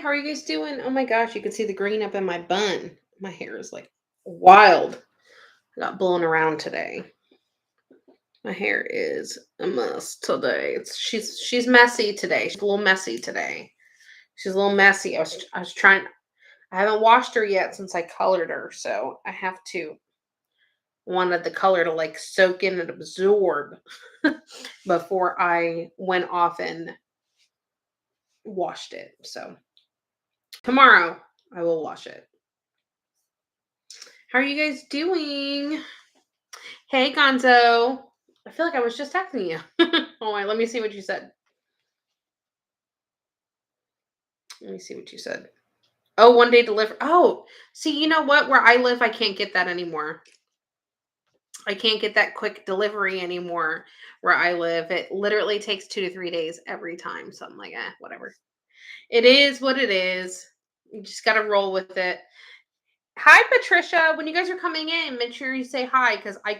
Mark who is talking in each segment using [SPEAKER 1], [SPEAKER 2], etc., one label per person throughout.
[SPEAKER 1] How are you guys doing? Oh my gosh, you can see the green up in my bun. My hair is like wild. I got blown around today. My hair is a mess today. She's messy today. She's a little messy today. She's a little messy. I was trying. I haven't washed her yet since I colored her, so I have to wanted the color to like soak in and absorb before I went off and washed it. So tomorrow I will wash it. How are you guys doing? Hey, Gonzo. I feel like I was just texting you. Oh, wait, let me see what you said. Let me see what you said. Oh, one day deliver. Oh, see, you know what? Where I live, I can't get that anymore. I can't get that quick delivery anymore where I live. It literally takes 2 to 3 days every time. So I'm like, whatever. It is what it is. You just got to roll with it. Hi, Patricia. When you guys are coming in, make sure you say hi because I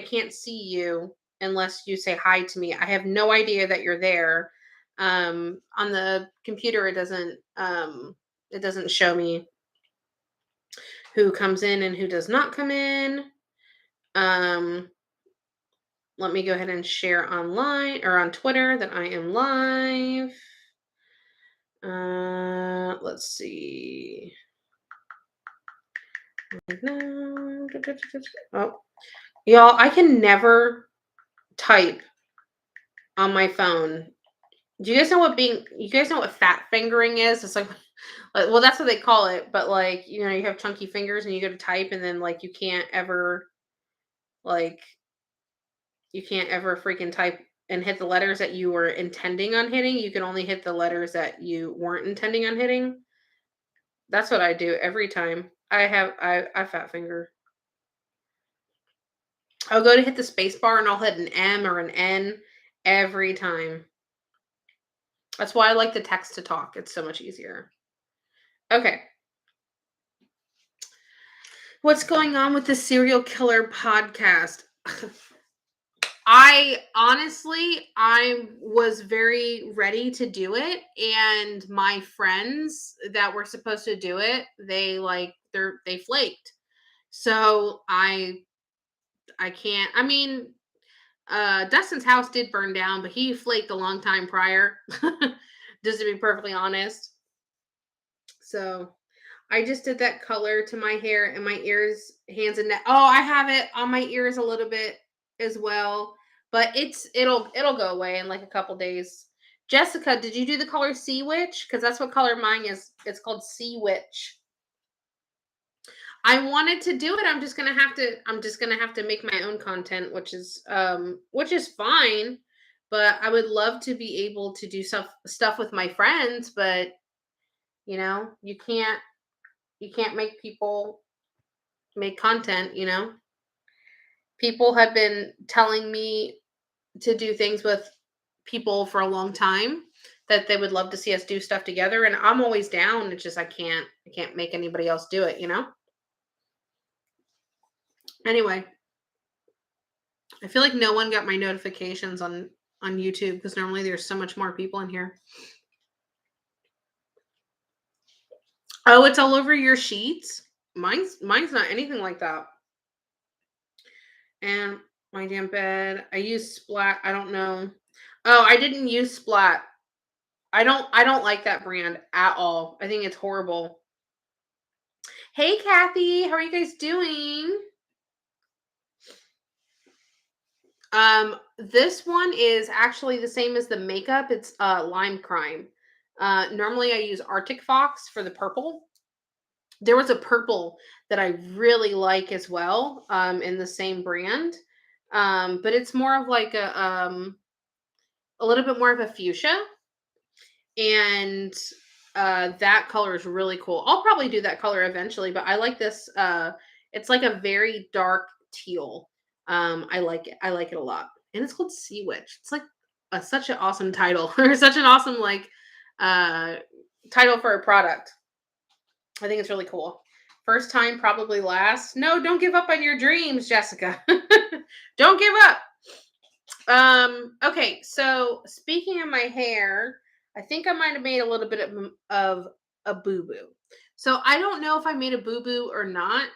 [SPEAKER 1] can't see you unless you say hi to me. I have no idea that you're there. On the computer it doesn't show me who comes in and who does not come in. Um Let me go ahead and share online or on Twitter that I am live. Let's see. Oh, y'all, I can never type on my phone. Do you guys know you guys know what fat fingering is? It's like, well, that's what they call it. But like, you have chunky fingers and you go to type and then like, like, you can't ever freaking type and hit the letters that you were intending on hitting. You can only hit the letters that you weren't intending on hitting. That's what I do every time. I fat finger. I'll go to hit the space bar and I'll hit an M or an N every time. That's why I like the text to talk. It's so much easier. Okay. What's going on with the serial killer podcast? I was very ready to do it, and my friends that were supposed to do it, they flaked. So I can't. I mean, Dustin's house did burn down, but he flaked a long time prior. Just to be perfectly honest. So I just did that color to my hair and my ears, hands, and neck. Oh, I have it on my ears a little bit as well, but it'll go away in like a couple days. Jessica, did you do the color Sea Witch? Because that's what color mine is. It's called Sea Witch. I wanted to do it. I'm just gonna have to make my own content, which is fine. But I would love to be able to do stuff with my friends, but you can't make people make content. People have been telling me to do things with people for a long time that they would love to see us do stuff together, and I'm always down. It's just I can't make anybody else do it. Anyway, I feel like no one got my notifications on YouTube because normally there's so much more people in here. Oh, it's all over your sheets? Mine's not anything like that. And my damn bed. I use Splat. I don't know. Oh, I didn't use Splat. I don't like that brand at all. I think it's horrible. Hey Kathy, how are you guys doing? This one is actually the same as the makeup. It's Lime Crime. Normally I use Arctic Fox for the purple. There was a purple that I really like as well, in the same brand. But it's more of like a little bit more of a fuchsia. And that color is really cool. I'll probably do that color eventually, but I like this. It's like a very dark teal. I like it. I like it a lot. And it's called Sea Witch. It's like such an awesome title, or such an awesome uh, title for a product. I think it's really cool. First time, probably last. No, don't give up on your dreams, Jessica. Don't give up. Okay, so speaking of my hair, I think I might have made a little bit of a boo boo. So I don't know if I made a boo boo or not,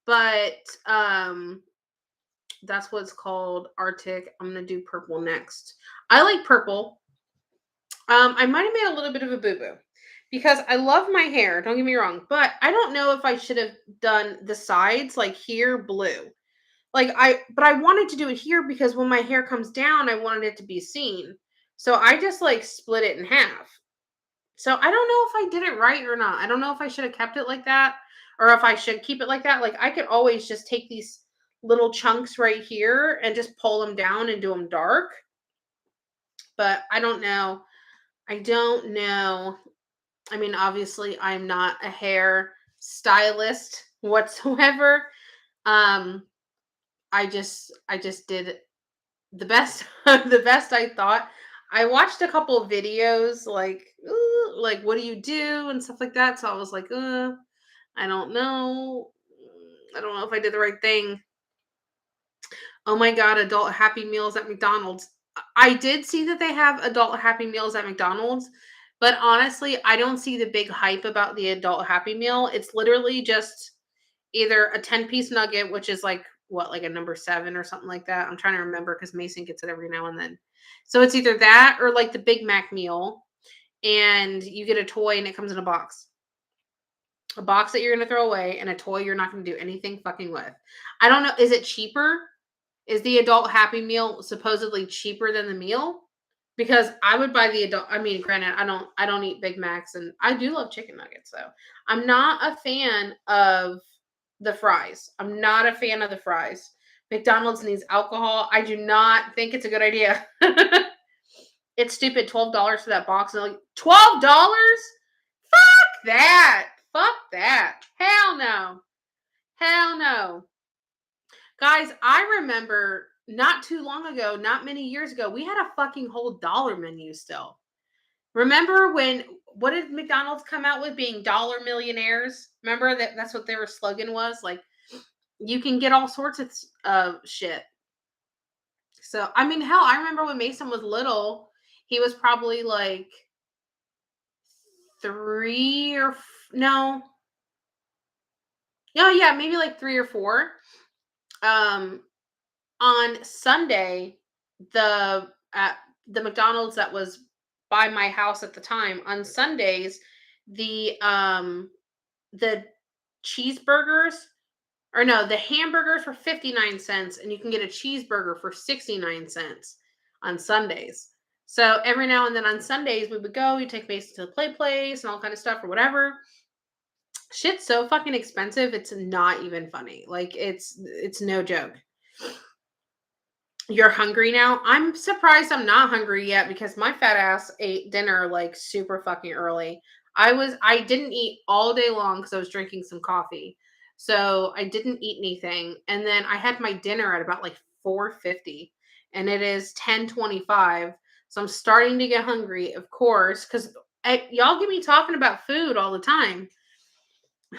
[SPEAKER 1] but that's what's called Arctic. I'm gonna do purple next. I like purple. I might have made a little bit of a boo boo because I love my hair. Don't get me wrong, but I don't know if I should have done the sides like here blue. But I wanted to do it here because when my hair comes down, I wanted it to be seen. So I just like split it in half. So I don't know if I did it right or not. I don't know if I should have kept it like that or if I should keep it like that. Like I could always just take these little chunks right here and just pull them down and do them dark. But I don't know. I don't know. I mean, obviously I'm not a hair stylist whatsoever. Um I just did the best the best I thought. I watched a couple of videos like like what do you do and stuff like that. So I was like, I don't know. I don't know if I did the right thing. Oh my god, adult happy meals at McDonald's. I did see that they have adult happy meals at McDonald's, but honestly, I don't see the big hype about the adult happy meal. It's literally just either a 10-piece nugget, which is like what, like a number 7 or something like that. I'm trying to remember because Mason gets it every now and then. So it's either that or like the Big Mac meal, and you get a toy and it comes in a box. A box that you're gonna throw away and a toy you're not gonna do anything fucking with. I don't know. Is it cheaper? Is the adult Happy Meal supposedly cheaper than the meal? Because I would buy the adult. I mean, granted, I don't eat Big Macs, and I do love chicken nuggets though. I'm not a fan of the fries. I'm not a fan of the fries. McDonald's needs alcohol. I do not think it's a good idea. It's stupid. $12 for that box. And like, $12? Fuck that. Fuck that. Hell no. Hell no. Guys, I remember not too long ago, not many years ago, we had a fucking whole dollar menu still. Remember when what did McDonald's come out with being dollar millionaires? Remember that's what their slogan was? Like you can get all sorts of shit. So, I mean, hell, I remember when Mason was little, he was probably like 3 or no. No, yeah, maybe like 3 or 4. Um on Sunday, the at the McDonald's that was by my house at the time, on Sundays, the cheeseburgers or no, the hamburgers for 59 cents and you can get a cheeseburger for 69 cents on Sundays. So every now and then on Sundays we would go, we take Mason to the play place and all kind of stuff or whatever. Shit's so fucking expensive, it's not even funny. Like it's no joke. You're hungry now? I'm surprised I'm not hungry yet because my fat ass ate dinner like super fucking early. I didn't eat all day long because I was drinking some coffee. So I didn't eat anything. And then I had my dinner at about like 4:50 and it is 10:25. So I'm starting to get hungry, of course, because y'all get me talking about food all the time.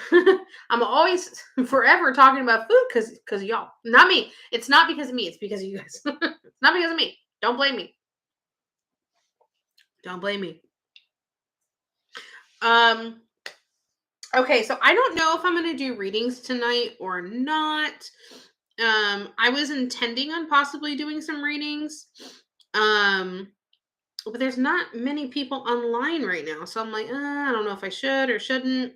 [SPEAKER 1] I'm always forever talking about food because y'all, not me. It's not because of me. It's because of you guys. It's not because of me. Don't blame me. Don't blame me. Um. Okay, so I don't know if I'm going to do readings tonight or not. I was intending on possibly doing some readings. Um, but there's not many people online right now, so I'm like, I don't know if I should or shouldn't.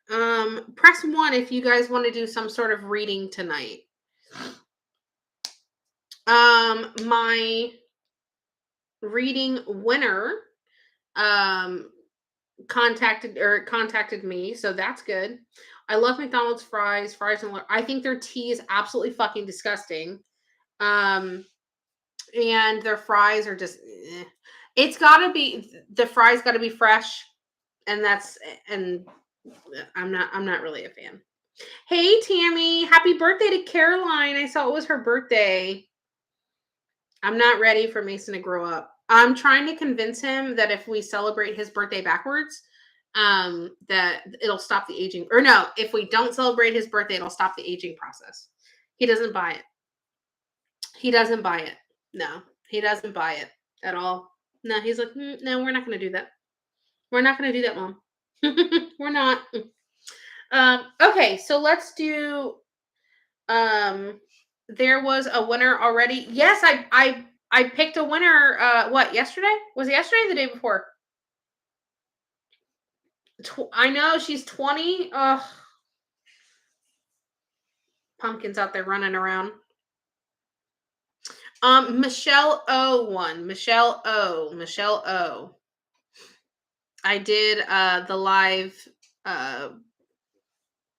[SPEAKER 1] Press 1 if you guys want to do some sort of reading tonight. My reading winner um contacted me, so that's good. I love McDonald's fries and I think their tea is absolutely fucking disgusting. Um and their fries are just it's got to be the fries got to be fresh and I'm not really a fan. Hey Tammy, happy birthday to Caroline. I saw it was her birthday. I'm not ready for Mason to grow up. I'm trying to convince him that if we celebrate his birthday backwards, that it'll stop the aging. Or no, if we don't celebrate his birthday, it'll stop the aging process. He doesn't buy it. He doesn't buy it. No, he doesn't buy it at all. No, he's like, no, we're not going to do that. We're not going to do that, Mom. We're not. Okay, so let's do. Um, there was a winner already. Yes, I picked a winner. What, yesterday? Was it yesterday or the day before? I know she's 20. Ugh, pumpkins out there running around. Michelle O won. Michelle O. Michelle O. I did the live uh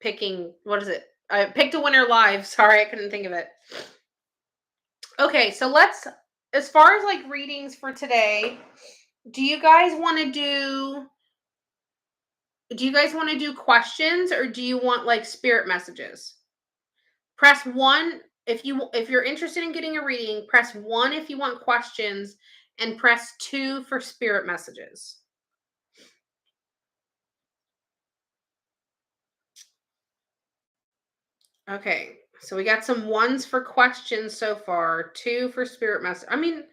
[SPEAKER 1] picking, what is it? I picked a winner live. Sorry, I couldn't think of it. Okay, so let's, as far as like readings for today, do you guys want to do questions, or do you want like spirit messages? Press 1 if you're interested in getting a reading, press 1 if you want questions, and press 2 for spirit messages. Okay, so we got some 1s for questions so far, 2 for spirit message. I mean,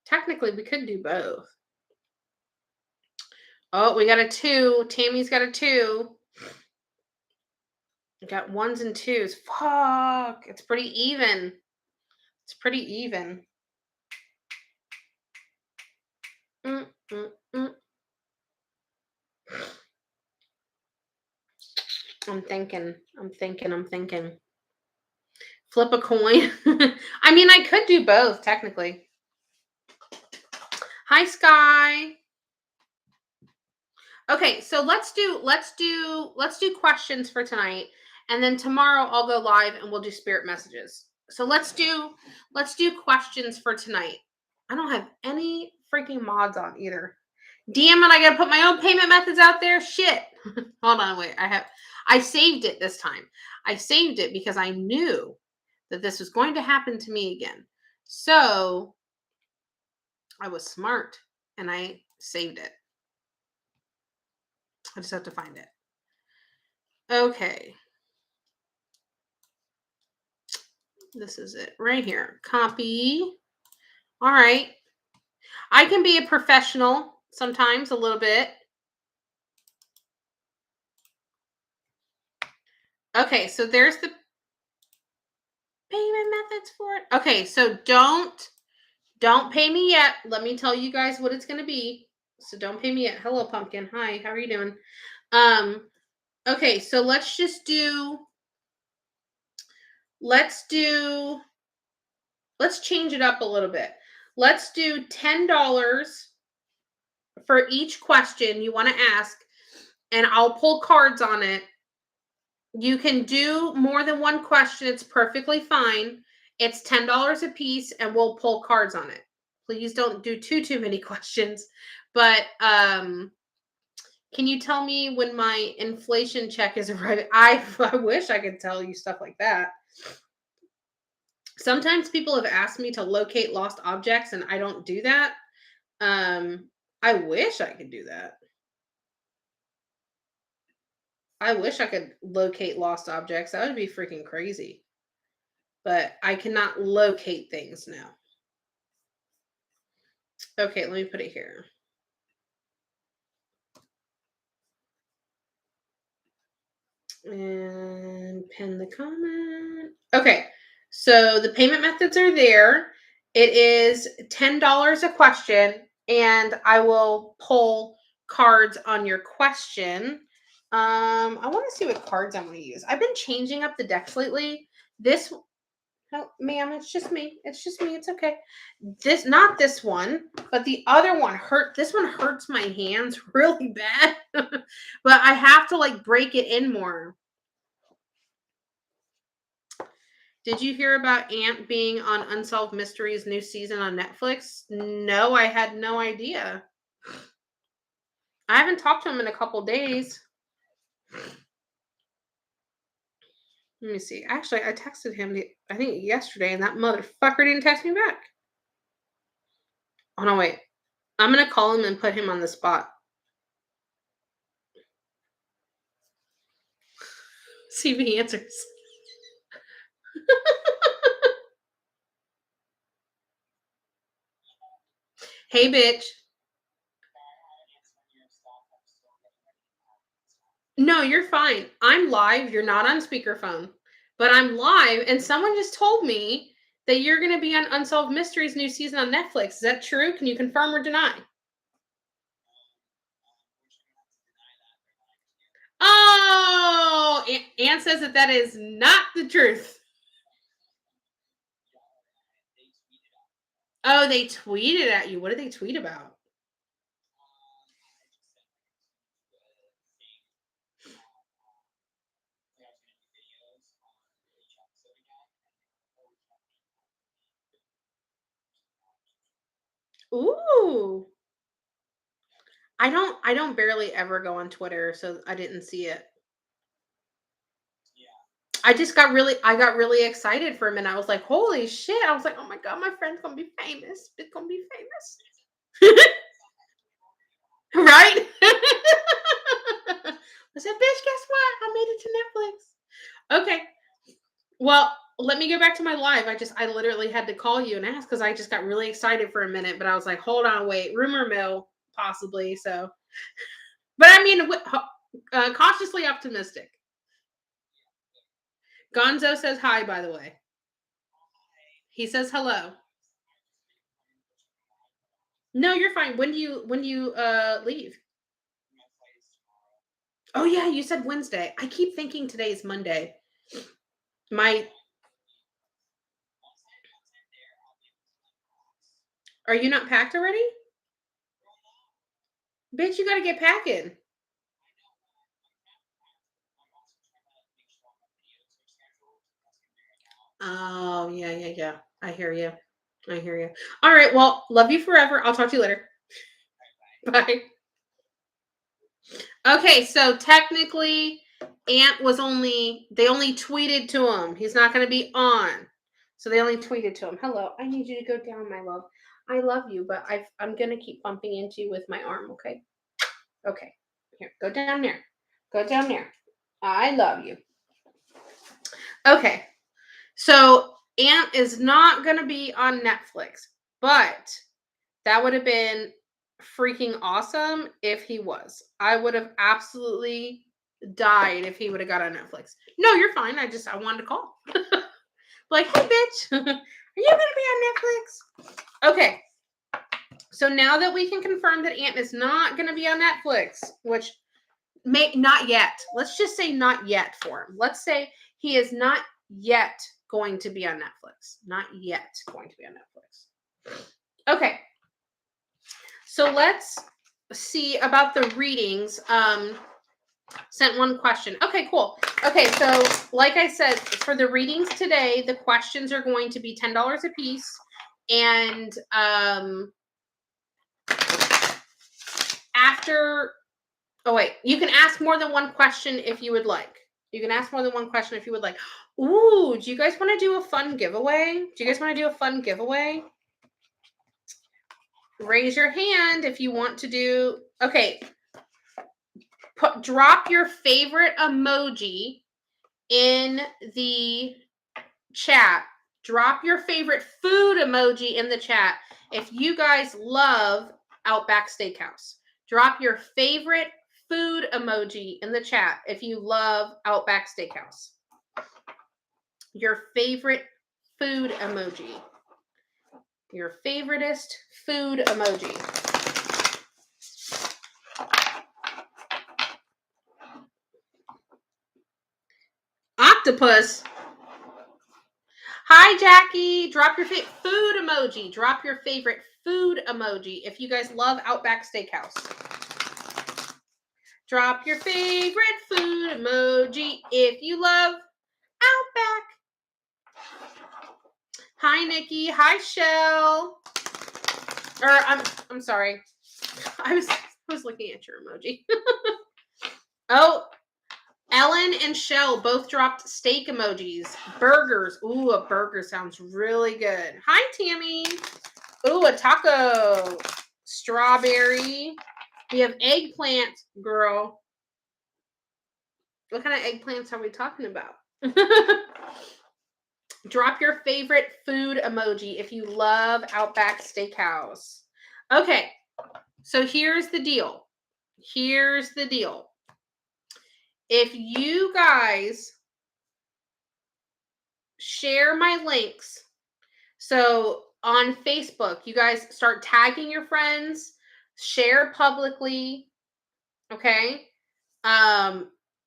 [SPEAKER 1] technically we could do both. Oh, we got a 2. Tammy's got a 2. We got 1s and 2s. Fuck, it's pretty even. It's pretty even. Mm, mm, mm. I'm thinking. Flip a coin. I mean, I could do both technically. Hi, Sky. Okay, so let's do questions for tonight, and then tomorrow I'll go live and we'll do spirit messages. So let's do questions for tonight. I don't have any freaking mods on either. Damn it, I gotta put my own payment methods out there. Shit. Hold on, wait. I saved it this time. I saved it because I knew that this was going to happen to me again. So I was smart and I saved it. I just have to find it. Okay. This is it right here. Copy. All right. I can be a professional sometimes, a little bit. Okay, so there's the payment methods for it. Okay, so don't pay me yet. Let me tell you guys what it's going to be. So don't pay me yet. Hello, Pumpkin. Hi, how are you doing? Okay, so let's change it up a little bit. Let's do $10 for each question you want to ask, and I'll pull cards on it. You can do more than one question. It's perfectly fine. It's $10 a piece, and we'll pull cards on it. Please don't do too many questions. But can you tell me when my inflation check is arriving? I wish I could tell you stuff like that. Sometimes people have asked me to locate lost objects, and I don't do that. I wish I could do that. I wish I could locate lost objects. That would be freaking crazy. But I cannot locate things now. Okay, let me put it here. And pin the comment. Okay, so the payment methods are there. It is $10 a question, and I will pull cards on your question. I want to see what cards I'm going to use. I've been changing up the decks lately. This, oh, ma'am, it's just me. It's just me. It's okay. Not this one, but the other one hurt. This one hurts my hands really bad, but I have to like break it in more. Did you hear about Ant being on Unsolved Mysteries new season on Netflix? No, I had no idea. I haven't talked to him in a couple days. Let me see. Actually, I texted him, I think yesterday, and that motherfucker didn't text me back. Oh, no, wait. I'm going to call him and put him on the spot. See if he answers. Hey, bitch. No, you're fine. I'm live. You're not on speakerphone, but I'm live, and someone just told me that you're going to be on Unsolved Mysteries new season on Netflix. Is that true? Can you confirm or deny? Oh, Ann says that that is not the truth. Oh, they tweeted at you. What did they tweet about? Ooh. I don't barely ever go on Twitter, so I didn't see it. I got really excited for a minute. I was like, "Holy shit." I was like, "Oh my god, my friend's going to be famous. It's going to be famous." Right? I said, "Bitch, guess what? I made it to Netflix." Okay. Well, let me go back to my live. I literally had to call you and ask because I just got really excited for a minute, but I was like, hold on, wait, rumor mill, possibly. So, but I mean, cautiously optimistic. Gonzo says hi, by the way. He says hello. No, you're fine. When do you leave? Oh yeah, you said Wednesday. I keep thinking today's Monday. My Are you not packed already? Bitch, you gotta get packing. Oh, yeah, yeah, yeah. I hear you. I hear you. All right. Well, love you forever. I'll talk to you later. Bye. Okay, so technically, they only tweeted to him. He's not going to be on. So they only tweeted to him. Hello, I need you to go down, my love. I love you, but I'm going to keep bumping into you with my arm, okay? Okay. Here, go down there. Go down there. I love you. Okay. So Ant is not going to be on Netflix, but that would have been freaking awesome if he was. I would have absolutely died if he would have got on Netflix. No, you're fine. I wanted to call. Like, hey bitch, are you gonna be on Netflix? Okay. So now that we can confirm that Ant is not gonna be on Netflix, which may not yet. Let's just say not yet for him. Let's say he is not yet going to be on Netflix. Not yet going to be on Netflix. Okay. So let's see about the readings. Sent one question. Okay, cool. Okay, so like I said, for the readings today, the questions are going to be $10 a piece. And after oh wait, you can ask more than one question if you would like. You can ask more than one question if you would like. Ooh, do you guys want to do a fun giveaway? Do you guys want to do a fun giveaway? Raise your hand if you want to do. Okay, drop your favorite emoji in the chat. Drop your favorite food emoji in the chat if you guys love Outback Steakhouse. Drop your favorite food emoji in the chat if you love Outback Steakhouse. Your favorite food emoji. Your favoriteest food emoji. Octopus. Hi, Jackie. Drop your favorite food emoji. Drop your favorite food emoji if you guys love Outback Steakhouse. Drop your favorite food emoji if you love Outback. Hi, Nikki. Hi, Shell. I'm sorry. I was looking at your emoji. Oh, Ellen and Shell both dropped steak emojis. Burgers. Ooh, a burger sounds really good. Hi, Tammy. Ooh, a taco. Strawberry. We have eggplant, girl. What kind of eggplants are we talking about? Drop your favorite food emoji if you love Outback Steakhouse. Okay, so here's the deal. Here's the deal. if you guys share my links, so on Facebook, you guys start tagging your friends, share publicly, okay?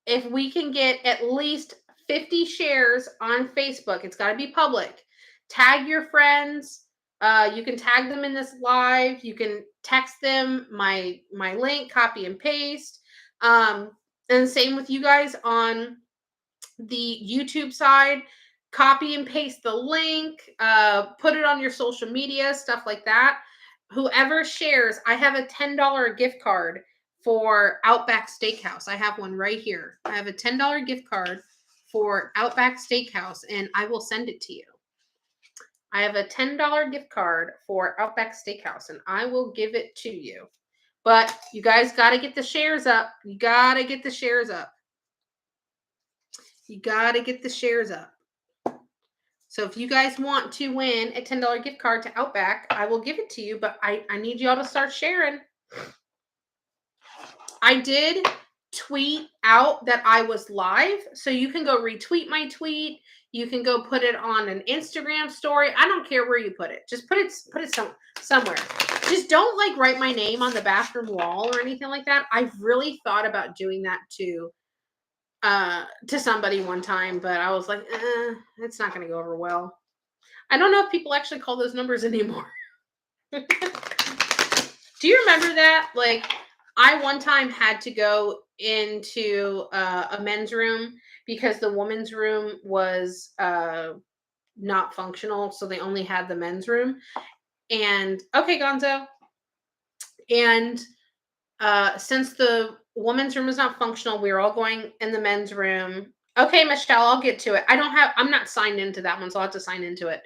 [SPEAKER 1] If we can get at least 50 shares on Facebook, it's got to be public. Tag your friends. You can tag them in this live. You can text them my link, copy and paste. And same with you guys on the YouTube side. Copy and paste the link. Put it on your social media, stuff like that. Whoever shares, I have a $10 gift card for Outback Steakhouse. I have one right here. I have a $10 gift card for Outback Steakhouse, and I will send it to you. I have a $10 gift card for Outback Steakhouse, and I will give it to you. But you guys got to get the shares up. You got to get the shares up. You got to get the shares up. So if you guys want to win a $10 gift card to Outback, I will give it to you, but I need y'all to start sharing. I did tweet out that I was live, so you can go retweet my tweet. You can go put it on an Instagram story. I don't care where you put it. Just put it somewhere. Just don't like write my name on the bathroom wall or anything like that. I've really thought about doing that to somebody one time, but I was like, it's not going to go over well. I don't know if people actually call those numbers anymore. Do you remember that? Like, I one time had to go into a men's room because the women's room was not functional, so they only had the men's room. And okay, Gonzo. And since the women's room is not functional, we were all going in the men's room. Okay, Michelle, I'll get to it. I'm not signed into that one, so I'll have to sign into it.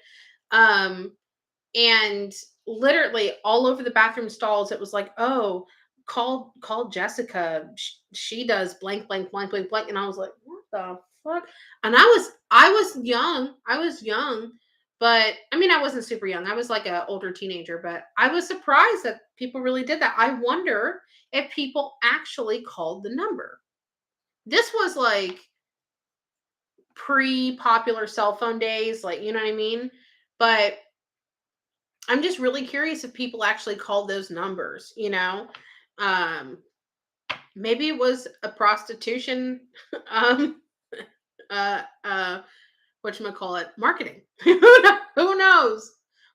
[SPEAKER 1] And literally all over the bathroom stalls, it was like, oh, call Jessica. She does blank, blank, blank, blank, blank. And I was like, what the fuck? And I was young. But I mean, I wasn't super young. I was like an older teenager, but I was surprised that people really did that. I wonder if people actually called the number. This was like pre-popular cell phone days, like, you know what I mean? But I'm just really curious if people actually called those numbers, you know? Maybe it was a prostitution whatchamacallit, marketing. Who knows?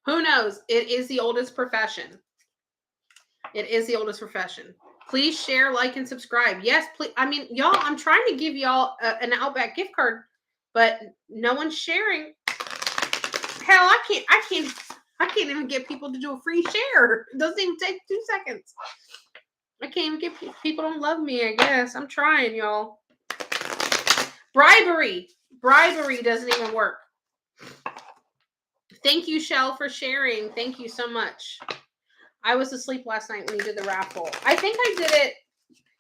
[SPEAKER 1] Who knows? It is the oldest profession. It is the oldest profession. Please share, like, and subscribe. Yes, please. I mean, y'all, I'm trying to give y'all an Outback gift card, but no one's sharing. Hell, I can't even get people to do a free share. It doesn't even take 2 seconds. I can't even get people don't love me, I guess. I'm trying, y'all. Bribery doesn't even work. Thank you, Shell, for sharing. Thank you so much. I was asleep last night when you did the raffle. I think I did it.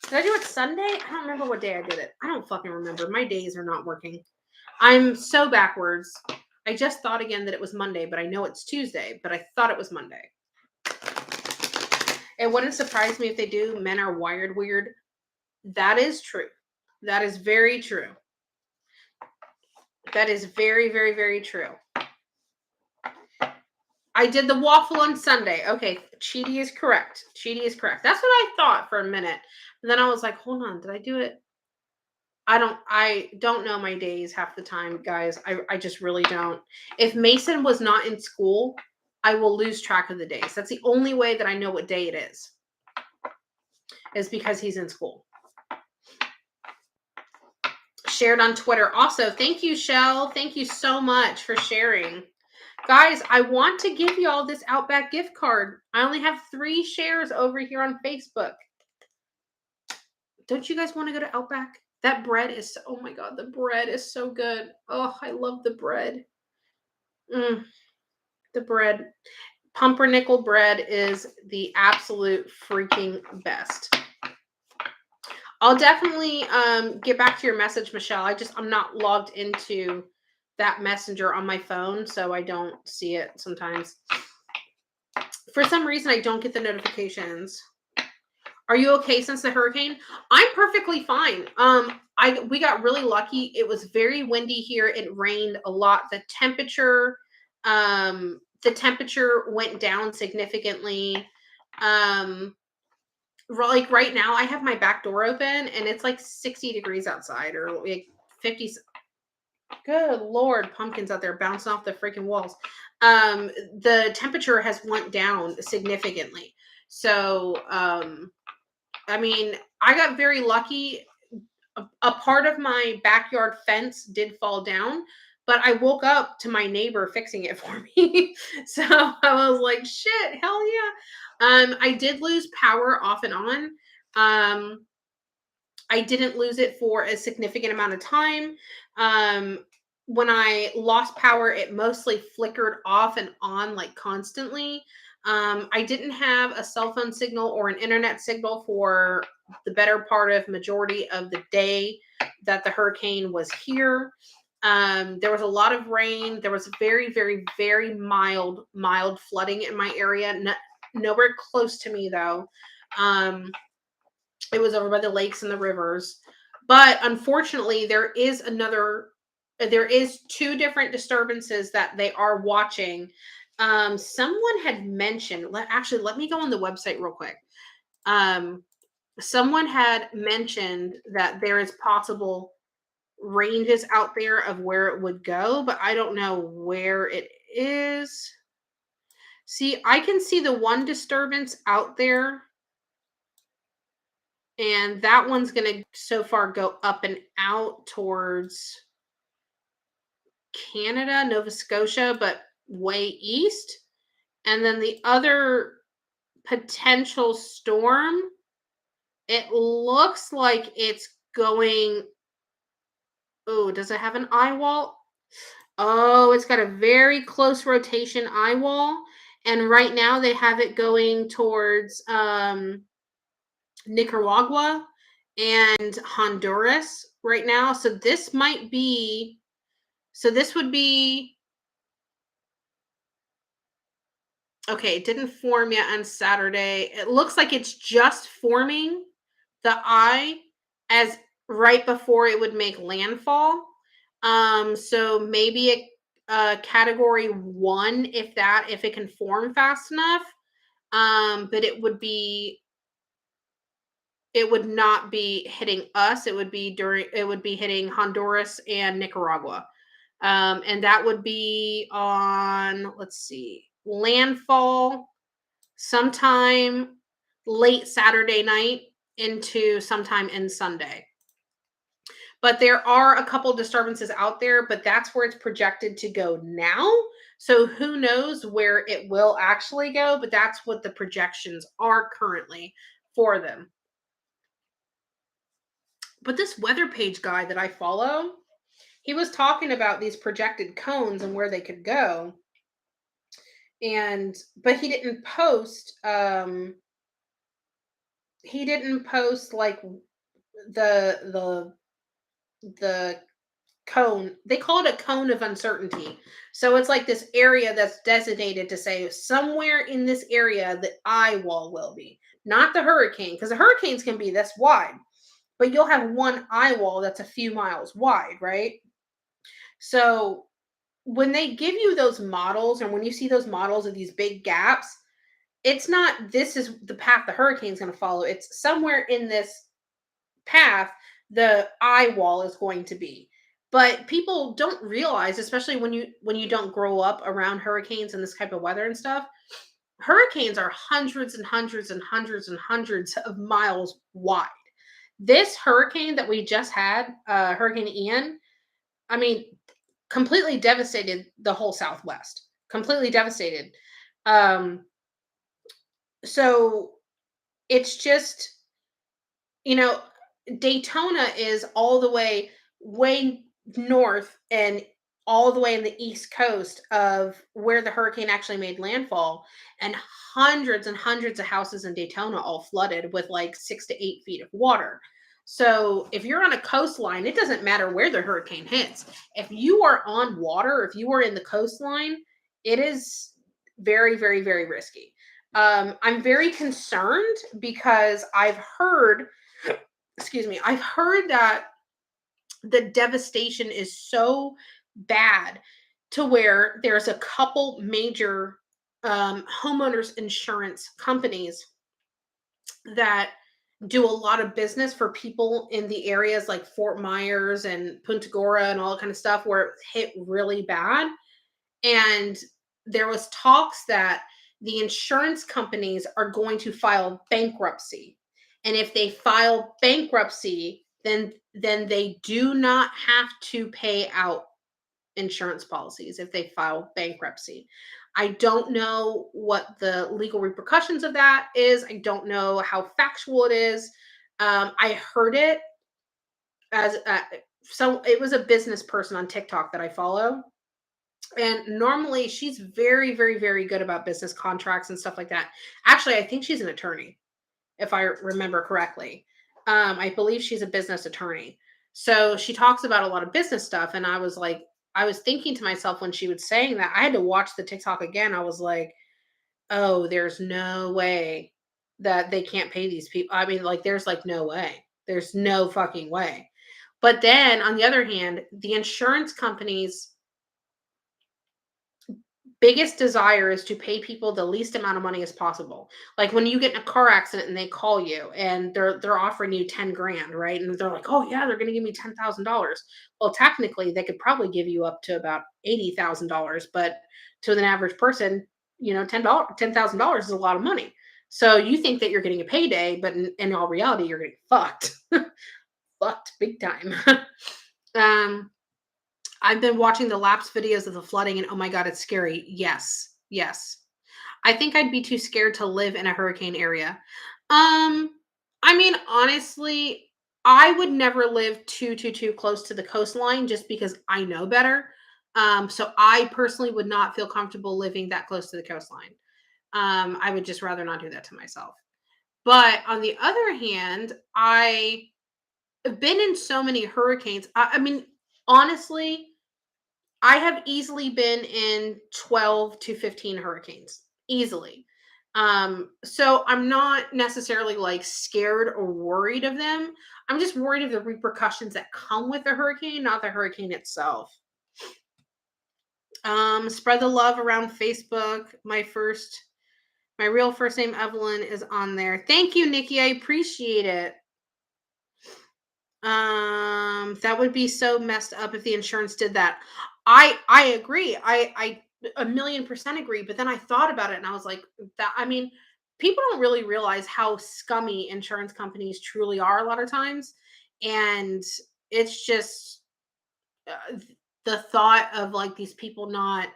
[SPEAKER 1] Did I do it Sunday? I don't remember what day I did it. I don't fucking remember. My days are not working. I'm so backwards. I just thought again that it was Monday, but I know it's Tuesday, but I thought it was Monday. It wouldn't surprise me if they do. Men are wired weird. That is true. That is very true. That is very, very, very true. I did the waffle on Sunday. Okay, Cheaty is correct. That's what I thought for a minute. And then I was like, hold on, did I do it? I don't know my days half the time, guys. I just really don't. If Mason was not in school, I will lose track of the days. That's the only way that I know what day it is because he's in school. Shared on Twitter. Also, thank you, Shell. Thank you so much for sharing. Guys, I want to give y'all this Outback gift card. I only have 3 shares over here on Facebook. Don't you guys want to go to Outback? That bread is, oh my God, the bread is so good. Oh, I love the bread. The bread. Pumpernickel bread is the absolute freaking best. I'll definitely get back to your message, Michelle. I'm not logged into that messenger on my phone, so I don't see it sometimes. For some reason, I don't get the notifications. Are you okay since the hurricane? I'm perfectly fine. We got really lucky. It was very windy here. It rained a lot. The temperature went down significantly. Um, like right now, I have my back door open and it's like 60 degrees outside, or like 50. Good Lord, pumpkins out there bouncing off the freaking walls. The temperature has went down significantly. So, I mean, I got very lucky. A part of my backyard fence did fall down, but I woke up to my neighbor fixing it for me. So I was like, shit, hell yeah. I did lose power off and on. Um, I didn't lose it for a significant amount of time. Um, when I lost power, it mostly flickered off and on like constantly. I didn't have a cell phone signal or an internet signal for the better part of majority of the day that the hurricane was here. There was a lot of rain. There was very, very, very mild flooding in my area. Nowhere close to me though. Um, it was over by the lakes and the rivers. But unfortunately, there is two different disturbances that they are watching. Someone had mentioned, actually, let me go on the website real quick. Um, Someone had mentioned that there is possible ranges out there of where it would go, but I don't know where it is. See, I can see the one disturbance out there, and that one's going to so far go up and out towards Canada, Nova Scotia, but way east. And then the other potential storm, it looks like it's going. Oh, does it have an eye wall? Oh, it's got a very close rotation eye wall. And right now they have it going towards Nicaragua and Honduras right now. So this would be okay. It didn't form yet on Saturday. It looks like it's just forming the eye as right before it would make landfall. So maybe category 1 if it can form fast enough. But it would not be hitting us. It would be hitting Honduras and Nicaragua. And that would be on, let's see, landfall sometime late Saturday night into sometime in Sunday. But there are a couple disturbances out there, but that's where it's projected to go now. So who knows where it will actually go, but that's what the projections are currently for them. But this weather page guy that I follow, he was talking about these projected cones and where they could go. But he didn't post like the the cone. They call it a cone of uncertainty. So it's like this area that's designated to say somewhere in this area the eye wall will be, not the hurricane, because the hurricanes can be this wide, but you'll have one eye wall that's a few miles wide, right? So when they give you those models, and when you see those models of these big gaps, it's not this is the path the hurricane's going to follow. It's somewhere in this path the eye wall is going to be. But people don't realize, especially when you don't grow up around hurricanes and this type of weather and stuff, hurricanes are hundreds and hundreds and hundreds and hundreds of miles wide. This hurricane that we just had, Hurricane Ian, I mean, completely devastated the whole Southwest. Completely devastated. Um, so it's just, you know, Daytona is all the way north and all the way in the east coast of where the hurricane actually made landfall, and hundreds and hundreds of houses in Daytona all flooded with like 6 to 8 feet of water. So if you're on a coastline, it doesn't matter where the hurricane hits. If you are on water, if you are in the coastline, it is very, very, very risky. I'm very concerned because I've heard, excuse me, I've heard that the devastation is so bad to where there's a couple major homeowners insurance companies that do a lot of business for people in the areas like Fort Myers and Punta Gorda and all that kind of stuff where it hit really bad. And there was talks that the insurance companies are going to file bankruptcy. And if they file bankruptcy, then they do not have to pay out insurance policies if they file bankruptcy. I don't know what the legal repercussions of that is. I don't know how factual it is. I heard it as so it was a business person on TikTok that I follow, and normally she's very, very, very good about business contracts and stuff like that. Actually, I think she's an attorney, if I remember correctly. I believe she's a business attorney. So she talks about a lot of business stuff. And I was like, I was thinking to myself when she was saying that, I had to watch the TikTok again. I was like, oh, there's no way that they can't pay these people. I mean, like, there's like no way. There's no fucking way. But then on the other hand, the insurance companies biggest desire is to pay people the least amount of money as possible. Like when you get in a car accident and they call you and they're offering you 10 grand, right? And they're like, "Oh yeah, they're going to give me $10,000." Well, technically they could probably give you up to about $80,000, but to an average person, $10,000 is a lot of money. So you think that you're getting a payday, but in all reality you're getting fucked. Fucked big time. um I've been watching the lapse videos of the flooding and oh my god, it's scary. Yes. Yes. I think I'd be too scared to live in a hurricane area. Um I mean, honestly, I would never live too close to the coastline just because I know better. So I personally would not feel comfortable living that close to the coastline. I would just rather not do that to myself. But on the other hand, I have been in so many hurricanes. I mean, honestly, I have easily been in 12 to 15 hurricanes, easily. So I'm not necessarily like scared or worried of them. I'm just worried of the repercussions that come with the hurricane, not the hurricane itself. Spread the love around Facebook. My real first name Evelyn is on there. Thank you, Nikki. I appreciate it. That would be so messed up if the insurance did that. I agree. I a million percent agree. But then I thought about it and I was like, that I mean, people don't really realize how scummy insurance companies truly are a lot of times. And it's just the thought of like these people not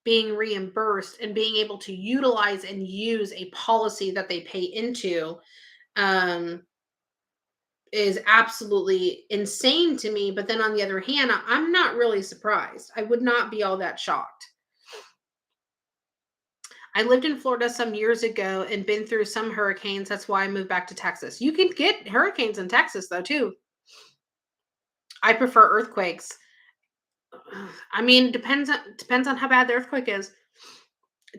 [SPEAKER 1] being reimbursed and being able to utilize and use a policy that they pay into. Um, is absolutely insane to me. But then on the other hand, I'm not really surprised. I would not be all that shocked. I lived in Florida some years ago and been through some hurricanes. That's why I moved back to Texas. You can get hurricanes in Texas though too. I prefer earthquakes. I mean, depends on how bad the earthquake is.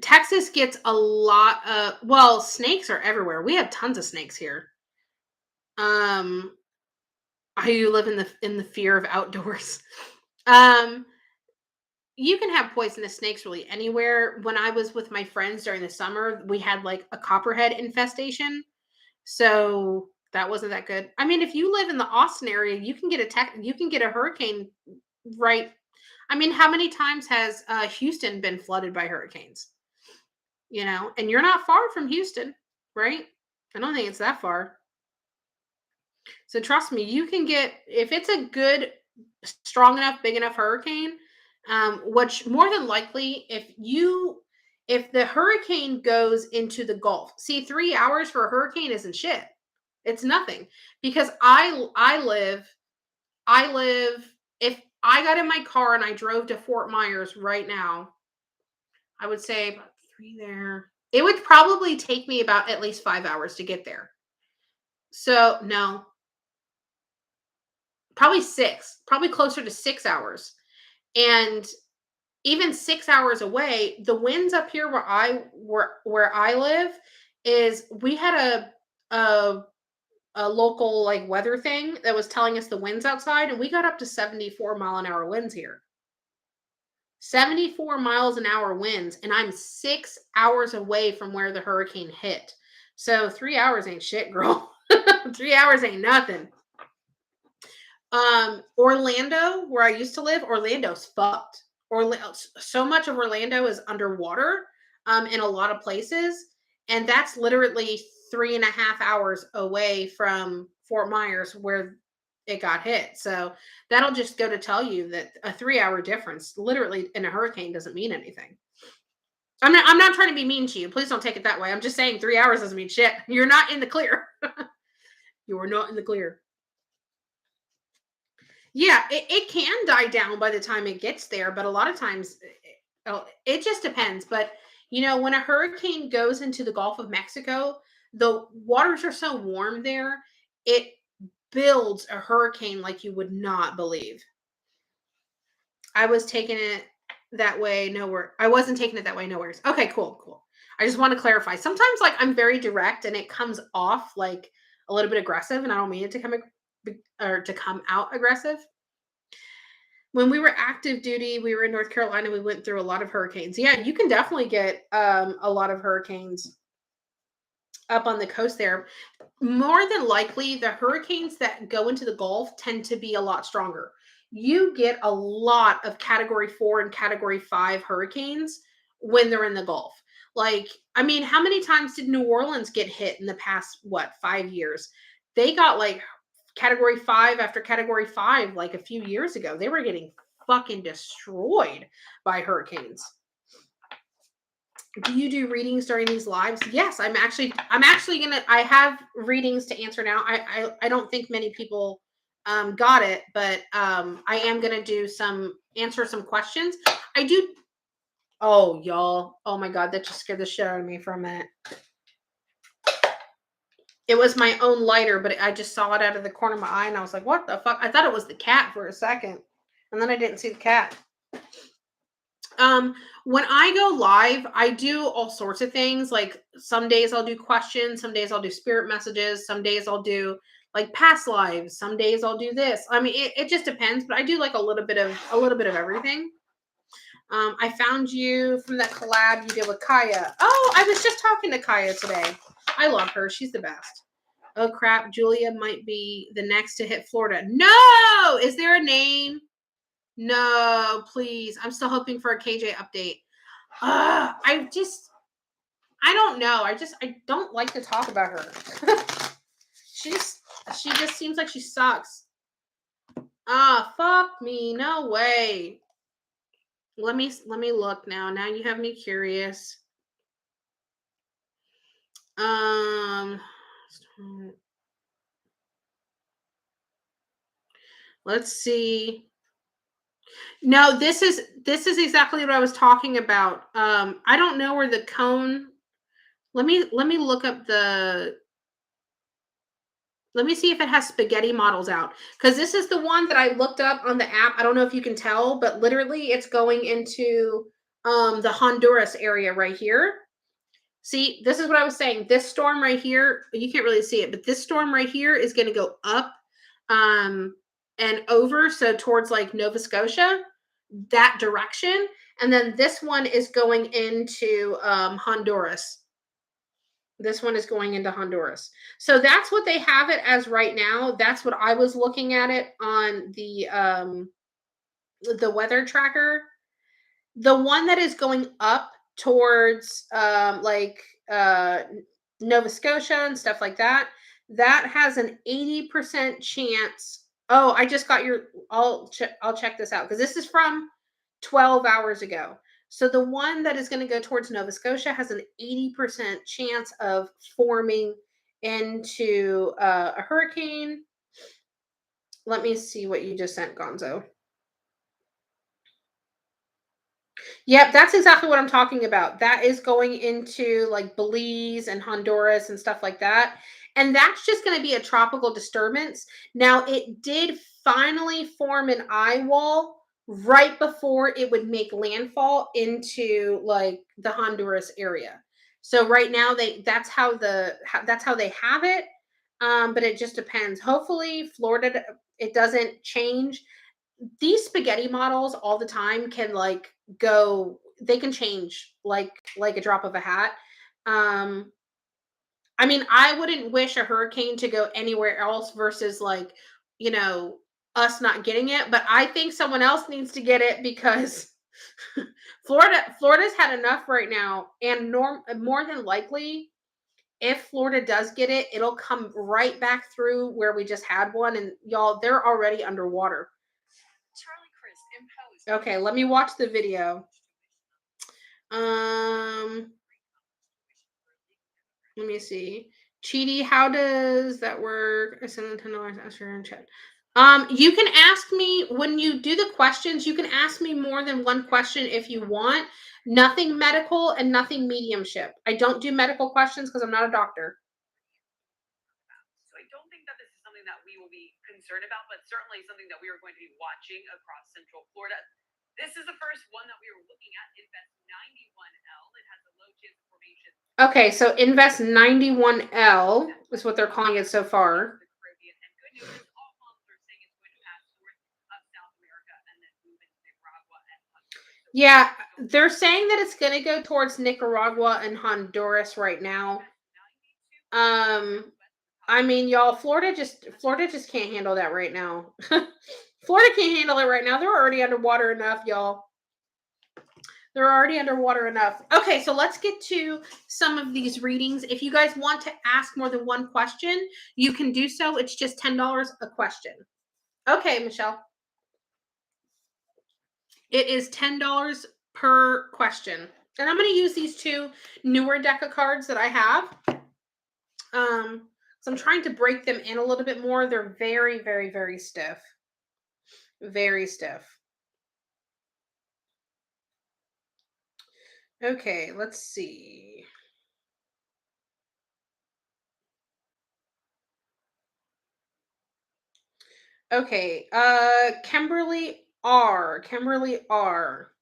[SPEAKER 1] Texas gets a lot of well, snakes are everywhere. We have tons of snakes here. Um, I live in the fear of outdoors. Um, You can have poisonous snakes really anywhere. When I was with my friends during the summer, we had like a copperhead infestation. So that wasn't that good. I mean, if you live in the Austin area, you can get a hurricane right. I mean, how many times has Houston been flooded by hurricanes? And you're not far from Houston, right? I don't think it's that far. So trust me, you can get if it's a good, strong enough, big enough hurricane. Which more than likely, if the hurricane goes into the Gulf, see 3 hours for a hurricane isn't shit. It's nothing because I live. If I got in my car and I drove to Fort Myers right now, I would say about three there. It would probably take me about at least 5 hours to get there. So no, probably six, probably closer to 6 hours. And even 6 hours away, the winds up here where I live is we had a a local like weather thing that was telling us the winds outside, and we got up to 74-mile-an-hour winds here. 74 miles an hour winds, and I'm 6 hours away from where the hurricane hit. So 3 hours ain't shit, girl. 3 hours ain't nothing. Orlando, where I used to live, Orlando's fucked. So much of Orlando is underwater, in a lot of places, and that's literally 3.5 hours away from Fort Myers where it got hit. So that'll just go to tell you that a 3 hour difference, literally in a hurricane, doesn't mean anything. I'm not trying to be mean to you. Please don't take it that way. I'm just saying 3 hours doesn't mean shit. You're not in the clear. You are not in the clear. Yeah, it can die down by the time it gets there, but a lot of times it just depends. But when a hurricane goes into the Gulf of Mexico, the waters are so warm there, it builds a hurricane like you would not believe. I was taking it that way nowhere. I wasn't taking it that way nowhere. Okay, cool, cool. I just want to clarify. Sometimes like I'm very direct and it comes off like a little bit aggressive, and I don't mean it to come out aggressive. When we were active duty, we were in North Carolina. We went through a lot of hurricanes. Yeah, you can definitely get a lot of hurricanes up on the coast there. More than likely, the hurricanes that go into the Gulf tend to be a lot stronger. You get a lot of category 4 and category 5 hurricanes when they're in the Gulf. Like, I mean, how many times did New Orleans get hit in the past, 5 years? They got like category 5 after category 5 like a few years ago. They were getting fucking destroyed by hurricanes. Do you do readings during these lives? Yes, I'm actually gonna. I have readings to answer now. I don't think many people got it, but I am gonna answer some questions. I do. Oh, y'all! Oh my god, that just scared the shit out of me for a minute. It was my own lighter, but I just saw it out of the corner of my eye, and I was like, "What the fuck?" I thought it was the cat for a second, and then I didn't see the cat. When I go live, I do all sorts of things. Like some days I'll do questions, some days I'll do spirit messages, some days I'll do like past lives, some days I'll do this. I mean, it just depends, but I do like a little bit of everything. I found you from that collab you did with Kaya. Oh, I was just talking to Kaya today. I love her. She's the best. Oh crap, Julia might be the next to hit Florida. No! Is there a name? No, please. I'm still hoping for a KJ update. I don't know. I don't like to talk about her. she just seems like she sucks. Fuck me. No way. Let me look now. Now you have me curious. Let's see. No, this is exactly what I was talking about. I don't know where the cone. Let me look up the. Let me see if it has spaghetti models out, because this is the one that I looked up on the app. I don't know if you can tell, but literally it's going into the Honduras area right here. See, this is what I was saying. This storm right here, you can't really see it, but this storm right here is going to go up and over, so towards like Nova Scotia, that direction. And then this one is going into Honduras. This one is going into Honduras. So that's what they have it as right now. That's what I was looking at it on the weather tracker. The one that is going up towards Nova Scotia and stuff like that, that has an 80% chance. Oh, I just got your. I'll check this out, because this is from 12 hours ago. So the one that is going to go towards Nova Scotia has an 80% chance of forming into a hurricane. Let me see what you just sent, Gonzo. Yep, that's exactly what I'm talking about. That is going into like Belize and Honduras and stuff like that. And that's just going to be a tropical disturbance. Now, it did finally form an eye wall right before it would make landfall into like the Honduras area. So right now that's how they have it. But it just depends. Hopefully Florida it doesn't change. These spaghetti models all the time can like go they can change like a drop of a hat. Um I mean, I wouldn't wish a hurricane to go anywhere else versus like, you know, us not getting it, but I think someone else needs to get it because Florida's had enough right now and more than likely if Florida does get it, it'll come right back through where we just had one and y'all they're already underwater. Okay, let me watch the video. Um Let me see. Cheaty, how does that work? I send the $10 extra in chat. You can ask me when you do the questions, you can ask me more than one question if you want. Nothing medical and nothing mediumship. I don't do medical questions because I'm not a doctor.
[SPEAKER 2] So I don't think that this is something that we will be concerned about, but certainly something that we are going to be watching across Central Florida. This is the first one that we were looking at, Invest 91L. It has a low chance of formation.
[SPEAKER 1] Okay, so Invest 91L is what they're calling it so far.
[SPEAKER 2] The Caribbean. And good news is all models are saying it's going to pass north of South America and then move into Nicaragua and Honduras. So
[SPEAKER 1] Yeah, they're saying that it's going to go towards Nicaragua and Honduras right now. I mean, y'all, Florida just can't handle that right now. Florida can't handle it right now. They're already underwater enough, y'all. They're already underwater enough. Okay, so let's get to some of these readings. If you guys want to ask more than one question, you can do so. It's just $10 a question. Okay, Michelle. It is $10 per question. And I'm going to use these two newer deck of cards that I have. So I'm trying to break them in a little bit more. They're very, very, very stiff. Very stiff. Okay, let's see. Okay, Kimberly R. Kimberly R.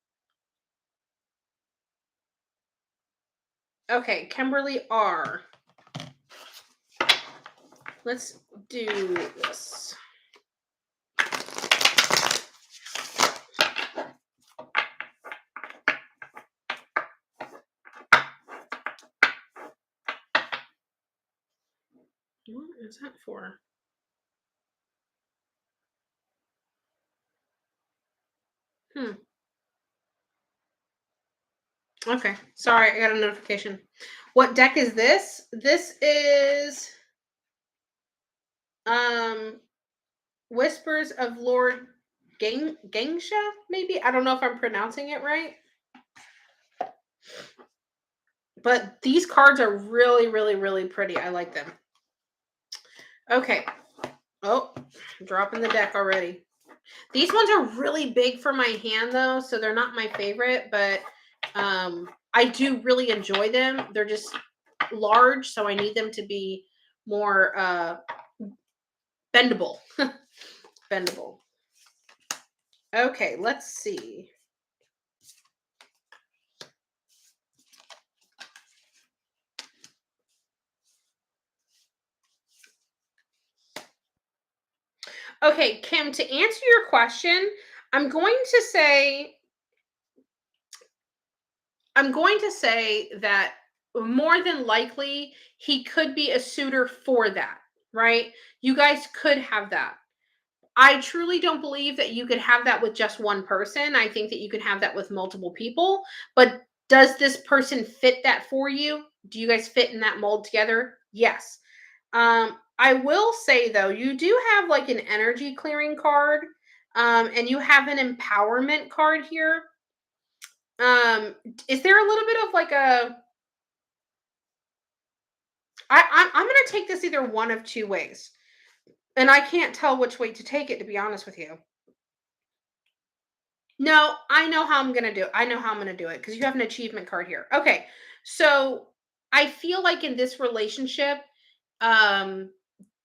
[SPEAKER 1] Okay, Kimberly R. Let's do this. What is that for? Okay, sorry, I got a notification. What deck is this? This is Whispers of Lord Gangsha, maybe? I don't know if I'm pronouncing it right. But these cards are really, really, really pretty. I like them. Okay. Oh, dropping the deck already. These ones are really big for my hand though, so they're not my favorite, but I do really enjoy them. They're just large, so I need them to be more bendable. Bendable. Okay, let's see. Okay, Kim, to answer your question, I'm going to say that more than likely he could be a suitor for that, right? You guys could have that. I truly don't believe that you could have that with just one person. I think that you can have that with multiple people. But does this person fit that for you? Do you guys fit in that mold together? Yes. I will say though, you do have like an energy clearing card, and you have an empowerment card here. Is there a little bit of like a I'm gonna take this either one of two ways. And I can't tell which way to take it, to be honest with you. No, I know how I'm gonna do it. I know how I'm gonna do it because you have an achievement card here. Okay, so I feel like in this relationship, um,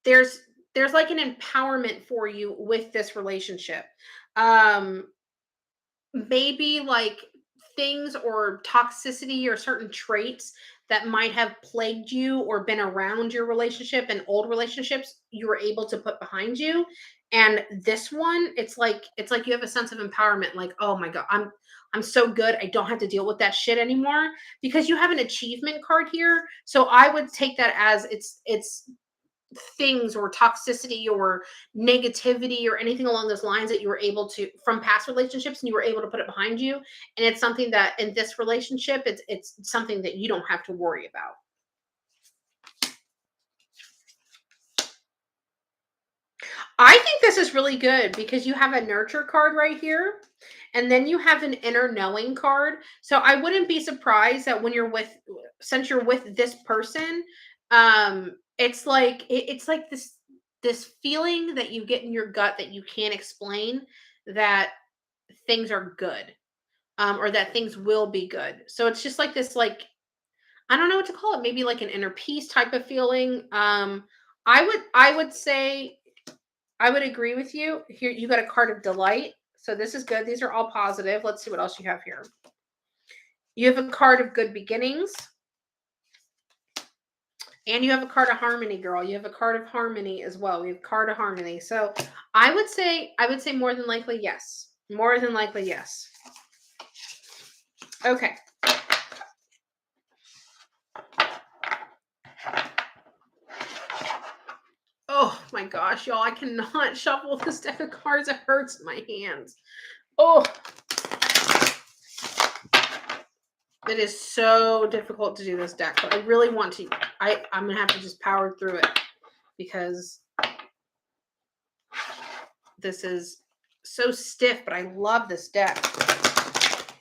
[SPEAKER 1] there's there's like an empowerment for you with this relationship. Um, maybe like things or toxicity or certain traits that might have plagued you or been around your relationship and old relationships you were able to put behind you. And this one, it's like you have a sense of empowerment, like, oh my god, I'm so good, I don't have to deal with that shit anymore, because you have an achievement card here. So I would take that as it's things or toxicity or negativity or anything along those lines that you were able to, from past relationships, and you were able to put it behind you. And it's something that in this relationship, it's something that you don't have to worry about. I think this is really good because you have a nurture card right here, and then you have an inner knowing card. So I wouldn't be surprised that when you're with, since you're with this person, it's like it's like this feeling that you get in your gut that you can't explain, that things are good, or that things will be good. So it's just like this, like, I don't know what to call it. Maybe like an inner peace type of feeling. I would say I would agree with you. Here you got a card of delight. So this is good. These are all positive. Let's see what else you have here. You have a card of good beginnings. And you have a card of harmony, girl. You have a card of harmony as well. We have card of harmony. So I would say more than likely yes. More than likely yes. Okay. Oh my gosh, y'all. I cannot shuffle this deck of cards. It hurts my hands. Oh, it is so difficult to do this deck, but I really want to. I'm gonna have to just power through it because this is so stiff, but I love this deck.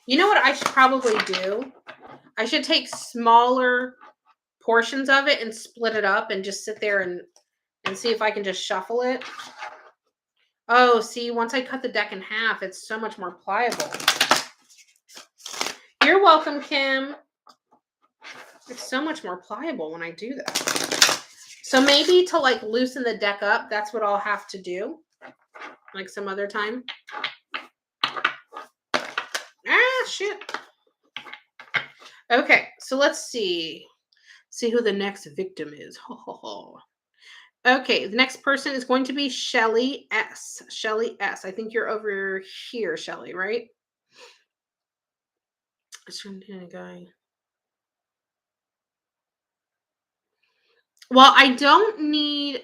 [SPEAKER 1] You know what I should probably do? I should take smaller portions of it and split it up and just sit there and see if I can just shuffle it. Oh, see, once I cut the deck in half, it's so much more pliable. You're welcome, Kim. It's so much more pliable when I do that. So maybe to like loosen the deck up, that's what I'll have to do. Like some other time. Ah, shit. Okay, so let's see. See who the next victim is. Ho, ho, ho. Okay, the next person is going to be Shelly S. Shelly S. I think you're over here, Shelly, right? Guy. Well, I don't need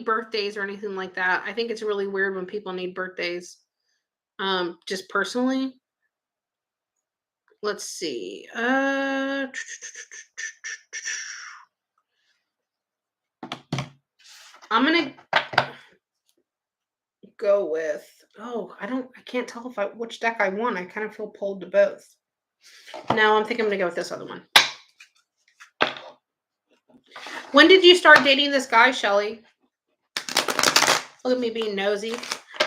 [SPEAKER 1] birthdays or anything like that. I think it's really weird when people need birthdays. Just personally. Let's see. I'm gonna go with, I can't tell which deck I want. I kind of feel pulled to both. No, I'm thinking I'm gonna go with this other one. When did you start dating this guy, Shelly? Look at me being nosy.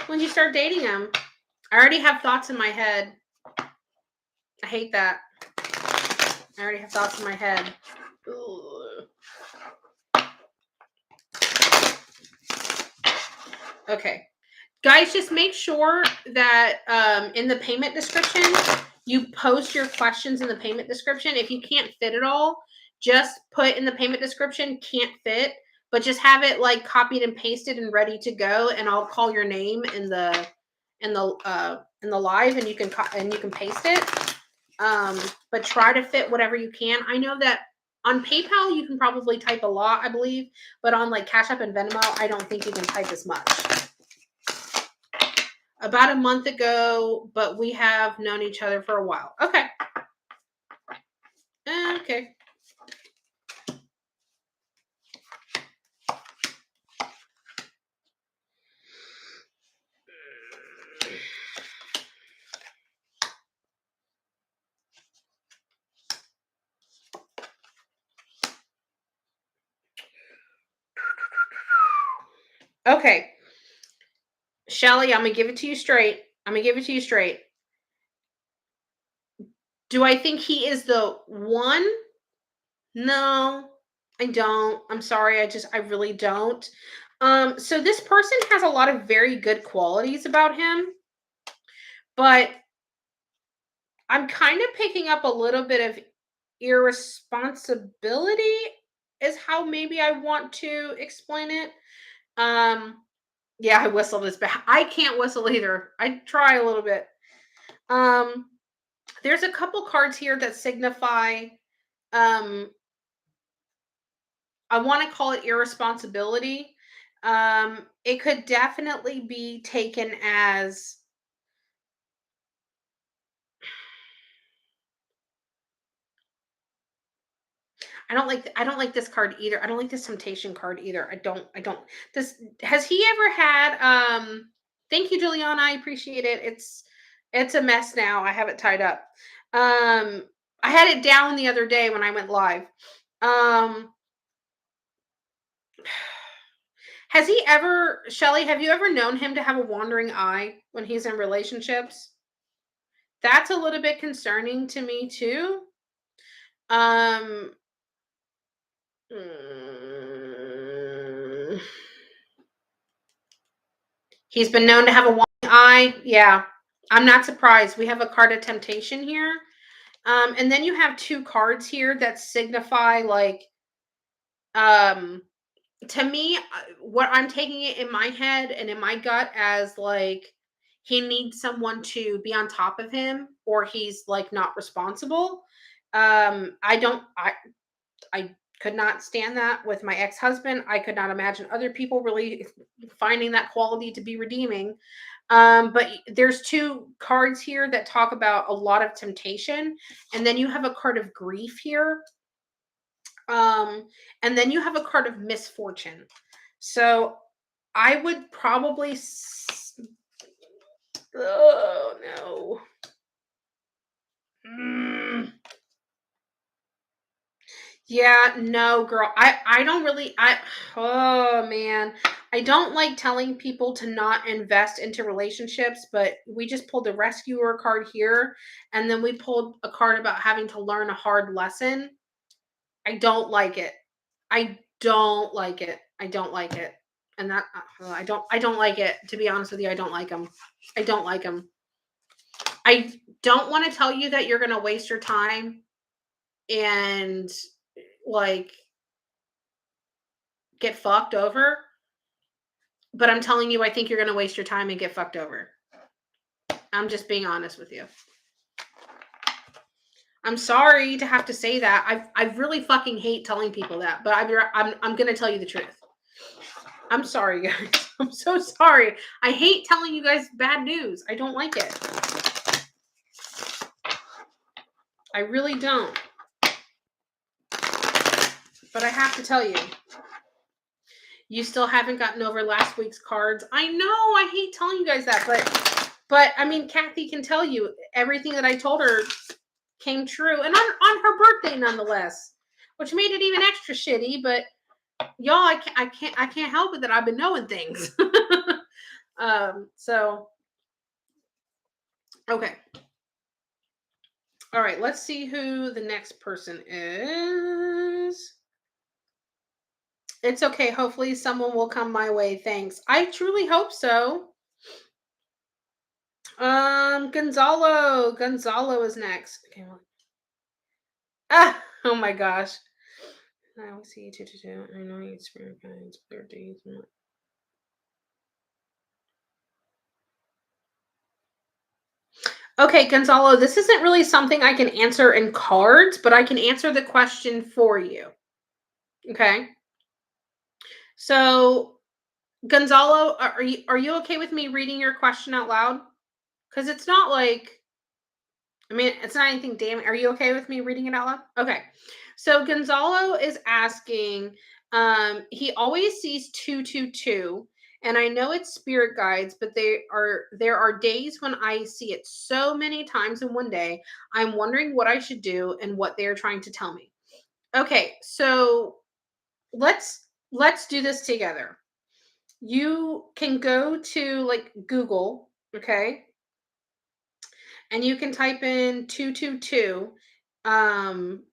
[SPEAKER 1] When did you start dating him? I already have thoughts in my head. I hate that. I already have thoughts in my head. Ugh. Okay. Guys, just make sure that in the payment description, you post your questions in the payment description. If you can't fit it all, just put in the payment description, can't fit, but just have it like copied and pasted and ready to go. And I'll call your name in the live, and you can paste it. But try to fit whatever you can. I know that on PayPal you can probably type a lot, I believe, but on like Cash App and Venmo, I don't think you can type as much. About a month ago, but we have known each other for a while. Okay. Okay. Okay. Shelly, I'm going to give it to you straight. Do I think he is the one? No, I don't. I'm sorry. I really don't. So this person has a lot of very good qualities about him, but I'm kind of picking up a little bit of irresponsibility is how maybe I want to explain it. Um, yeah, I whistled as bad. I can't whistle either. I try a little bit. Um, there's a couple cards here that signify um I want to call it irresponsibility. It could definitely be taken as I don't like this card either. I don't like this temptation card either. I don't this has he ever had thank you Juliana, I appreciate it. It's a mess now. I have it tied up. Um I had it down the other day when I went live. Um has he ever Shelly, have you ever known him to have a wandering eye when he's in relationships? That's a little bit concerning to me too. Um mm, he's been known to have a wandering eye. Yeah. I'm not surprised. We have a card of temptation here. And then you have two cards here that signify like um to me what I'm taking it in my head and in my gut as like he needs someone to be on top of him or he's like not responsible. I could not stand that with my ex-husband. I could not imagine other people really finding that quality to be redeeming. But there's two cards here that talk about a lot of temptation, and then you have a card of grief here. Um, and then you have a card of misfortune. So I would probably oh no. Mm. Yeah, no, girl. I don't really I oh man. I don't like telling people to not invest into relationships, but we just pulled the rescuer card here and then we pulled a card about having to learn a hard lesson. I don't like it. I don't like it. I don't like it. And that I don't like it. To be honest with you, I don't like them. I don't like them. I don't want to tell you that you're going to waste your time and like get fucked over. But I'm telling you, I think you're going to waste your time and get fucked over. I'm just being honest with you. I'm sorry to have to say that. I really fucking hate telling people that, but I'm going to tell you the truth. I'm sorry, guys. I'm so sorry. I hate telling you guys bad news. I don't like it. I really don't. But I have to tell you, you still haven't gotten over last week's cards. I know, I hate telling you guys that, but I mean, Kathy can tell you everything that I told her came true, and on her birthday nonetheless, which made it even extra shitty. But y'all, I can't help it that I've been knowing things. So okay, all right. Let's see who the next person is. It's okay. Hopefully, someone will come my way. Thanks. I truly hope so. Gonzalo is next. Okay. Ah, oh my gosh. I will see you two. I know you spirit guides, clear days. Okay, Gonzalo, this isn't really something I can answer in cards, but I can answer the question for you. Okay. So, Gonzalo, are you okay with me reading your question out loud? Because it's not like I mean, it's not anything damn. Are you okay with me reading it out loud? Okay. So Gonzalo is asking, he always sees 222, and I know it's spirit guides, but there are days when I see it so many times in one day. I'm wondering what I should do and what they are trying to tell me. Okay, so let's do this together. You can go to like Google, okay? And you can type in 222 um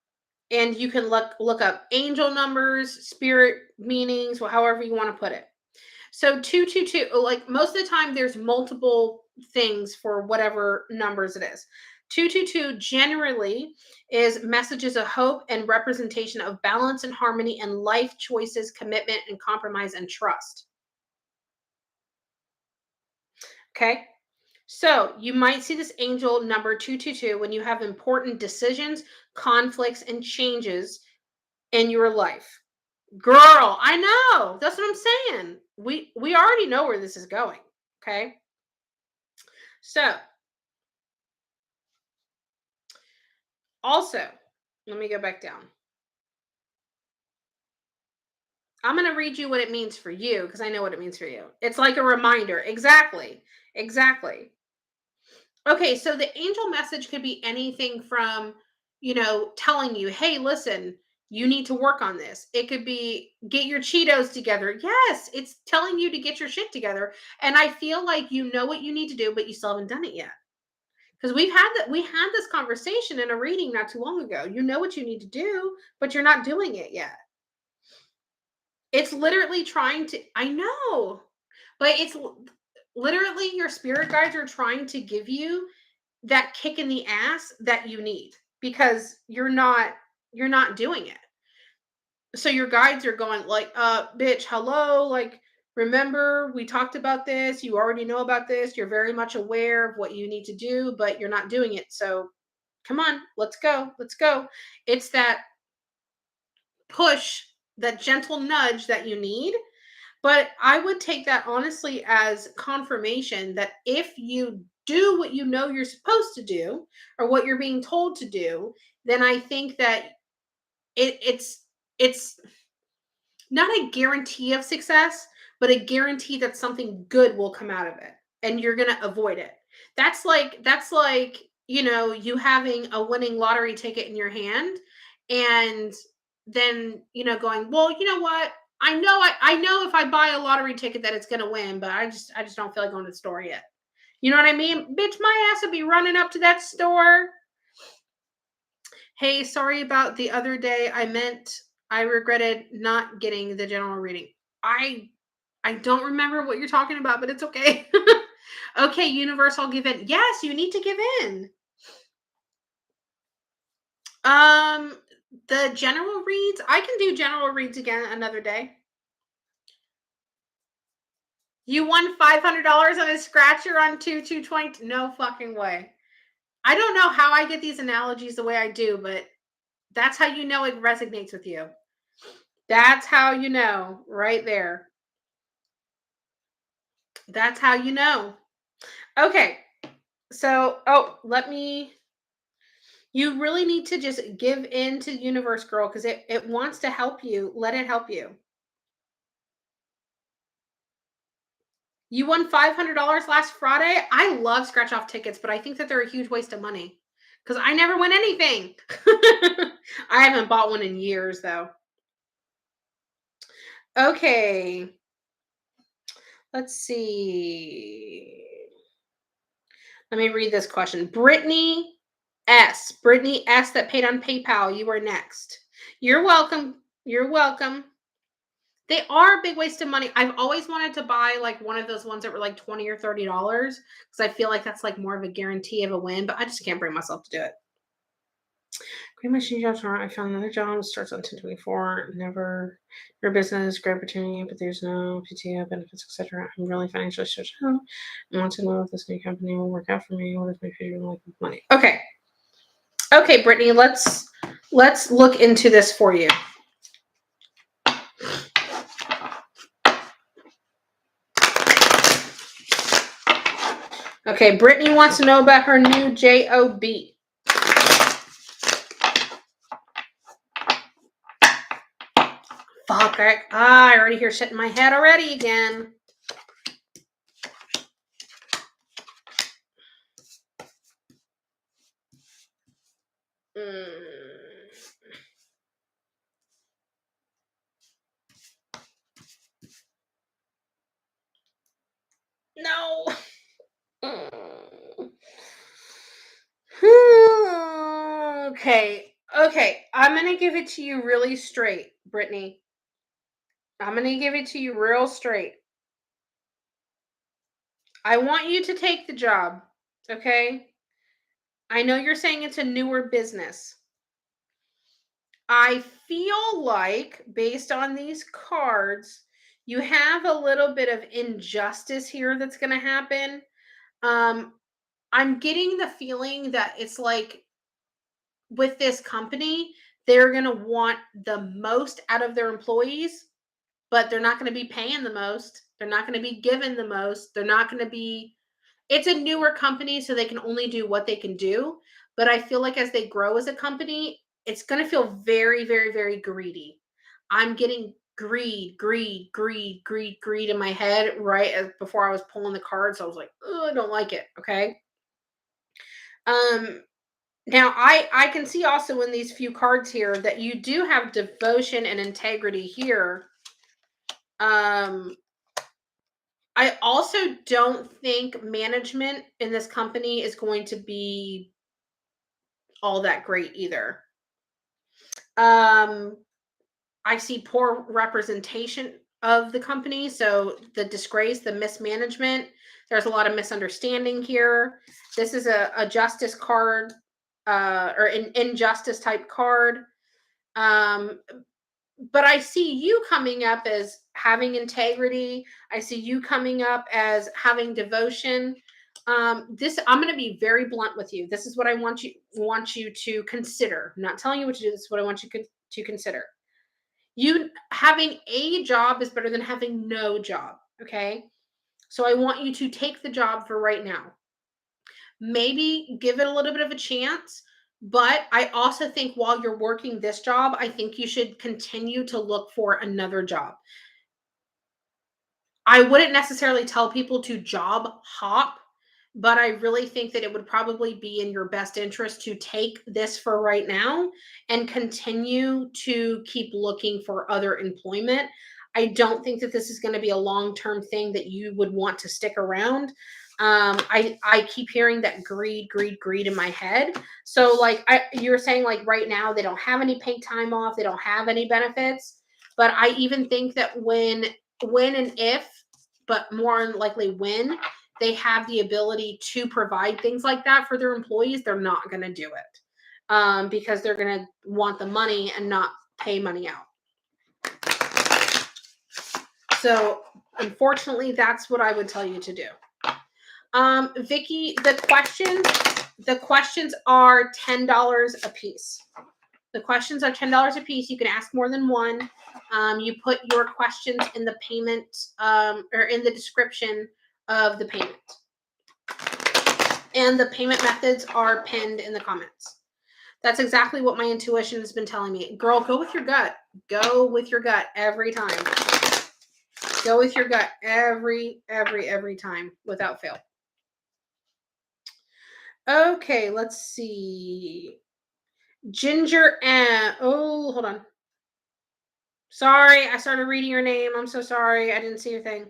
[SPEAKER 1] and you can look up angel numbers, spirit meanings, however you want to put it. So 222, like most of the time there's multiple things for whatever numbers it is. 222 generally is messages of hope and representation of balance and harmony and life choices, commitment and compromise and trust. Okay. So you might see this angel number 222 when you have important decisions, conflicts, and changes in your life. Girl, I know. That's what I'm saying. We already know where this is going. Okay. So also, let me go back down. I'm going to read you what it means for you because I know what it means for you. It's like a reminder. Exactly. Exactly. Okay, so the angel message could be anything from, telling you, hey, listen, you need to work on this. It could be get your Cheetos together. Yes, it's telling you to get your shit together. And I feel like you know what you need to do, but you still haven't done it yet. Because we had this conversation in a reading not too long ago. You know what you need to do, but you're not doing it yet. It's literally trying to, I know, but literally your spirit guides are trying to give you that kick in the ass that you need because you're not doing it. So your guides are going like, bitch, hello, like, remember we talked about this, you already know about this, you're very much aware of what you need to do, but you're not doing it. So come on, let's go. Let's go. It's that push, that gentle nudge that you need. But I would take that honestly as confirmation that if you do what you know you're supposed to do or what you're being told to do, then I think that it's not a guarantee of success, but a guarantee that something good will come out of it and you're going to avoid it. That's like, you having a winning lottery ticket in your hand and then, going, well, you know what? I know if I buy a lottery ticket that it's going to win, but I just don't feel like going to the store yet. You know what I mean? Bitch, my ass would be running up to that store. Hey, sorry about the other day. I regretted not getting the general reading. I I don't remember what you're talking about, but it's okay. Okay, universe, I'll give in. Yes, you need to give in. Um, the general reads, I can do general reads again another day. You won $500 on a scratcher on 2/2/20. No fucking way. I don't know how I get these analogies the way I do, but that's how you know it resonates with you. That's how you know right there. That's how you know. Okay. So, you really need to just give in to universe, girl, because it wants to help you. Let it help you. You won $500 last Friday. I love scratch off tickets, but I think that they're a huge waste of money because I never win anything. I haven't bought one in years, though. Okay. Let's see. Let me read this question. Brittany S. that paid on PayPal. You are next. You're welcome. You're welcome. They are a big waste of money. I've always wanted to buy like one of those ones that were like 20 or $30 because I feel like that's like more of a guarantee of a win, but I just can't bring myself to do it. Quit my shitty job tomorrow. I found another job. Starts on 10/24. Never your business, great opportunity, but there's no PTO benefits, etc. I'm really financially stretched out. I want to know if this new company will work out for me. What is my future like with money? Okay. Okay, Brittany, let's look into this for you. Okay, Brittany wants to know about her new job. Fuck, I already hear shit in my head already again. No. Okay. Okay. I'm going to give it to you really straight, Brittany. I'm going to give it to you real straight. I want you to take the job. Okay. I know you're saying it's a newer business. I feel like, based on these cards, you have a little bit of injustice here that's going to happen. Um, I'm getting the feeling that it's like with this company, they're going to want the most out of their employees, but they're not going to be paying the most. They're not going to be given the most. They're not going to be, it's a newer company, so they can only do what they can do. But I feel like as they grow as a company, it's going to feel very, very, very greedy. I'm getting greed, greed, greed, greed, greed in my head right as before I was pulling the cards. I was like, oh, I don't like it. Okay. Um, Now I can see also in these few cards here that you do have devotion and integrity here. Um, I also don't think management in this company is going to be all that great either. Um, I see poor representation of the company, so the disgrace, the mismanagement. There's a lot of misunderstanding here. This is a justice card, or an injustice type card. Um, but I see you coming up as having integrity. I see you coming up as having devotion. This I'm going to be very blunt with you. This is what I want you to consider. I'm not telling you what to do. This is what I want you to consider. You having a job is better than having no job. Okay, so I want you to take the job for right now. Maybe give it a little bit of a chance. But I also think while you're working this job, I think you should continue to look for another job. I wouldn't necessarily tell people to job hop, but I really think that it would probably be in your best interest to take this for right now and continue to keep looking for other employment. I don't think that this is going to be a long-term thing that you would want to stick around. I keep hearing that greed, greed, greed in my head. So like you're saying like right now they don't have any paid time off, they don't have any benefits. But I even think that when and if, but more likely when they have the ability to provide things like that for their employees, they're not going to do it, because they're going to want the money and not pay money out. So unfortunately, that's what I would tell you to do. Vicky, the questions are $10 a piece. The questions are $10 a piece. You can ask more than one. You put your questions in the payment, or in the description of the payment. And the payment methods are pinned in the comments. That's exactly what my intuition has been telling me. Girl, go with your gut. Go with your gut every time. Go with your gut every time without fail. Okay, let's see. Ginger and hold on. Sorry, I started reading your name. I'm so sorry. I didn't see your thing.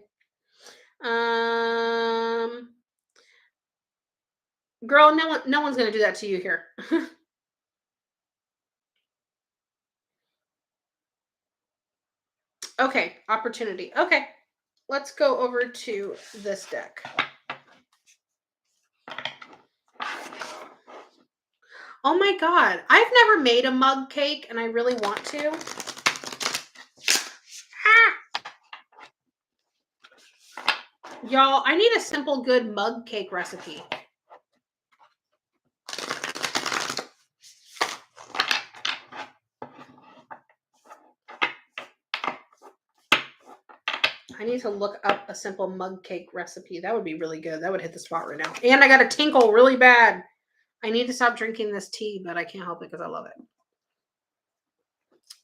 [SPEAKER 1] Girl, no one's gonna do that to you here. Okay, opportunity. Okay, let's go over to this deck. Oh my god, I've never made a mug cake and I really want to. Y'all, I need a simple, good mug cake recipe. I need to look up a simple mug cake recipe. That would be really good. That would hit the spot right now. And I got a tinkle really bad. I need to stop drinking this tea, but I can't help it because I love it.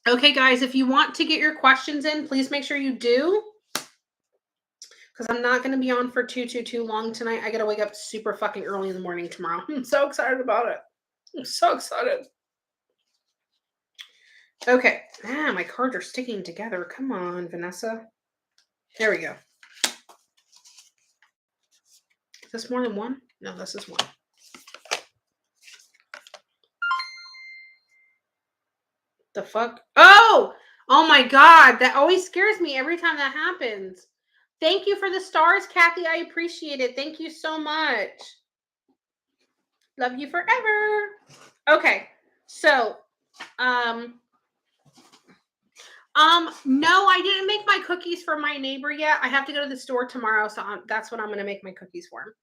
[SPEAKER 1] Okay, guys, if you want to get your questions in, please make sure you do. Because I'm not going to be on for too long tonight. I got to wake up super fucking early in the morning tomorrow. I'm so excited about it. I'm so excited. Okay. My cards are sticking together. Come on, Vanessa. There we go. Is this more than one? No, this is one. The fuck? Oh my god. That always scares me every time that happens. Thank you for the stars, Kathy. I appreciate it. Thank you so much. Love you forever. Okay. So, um, no, I didn't make my cookies for my neighbor yet. I have to go to the store tomorrow, so that's what I'm going to make my cookies for him.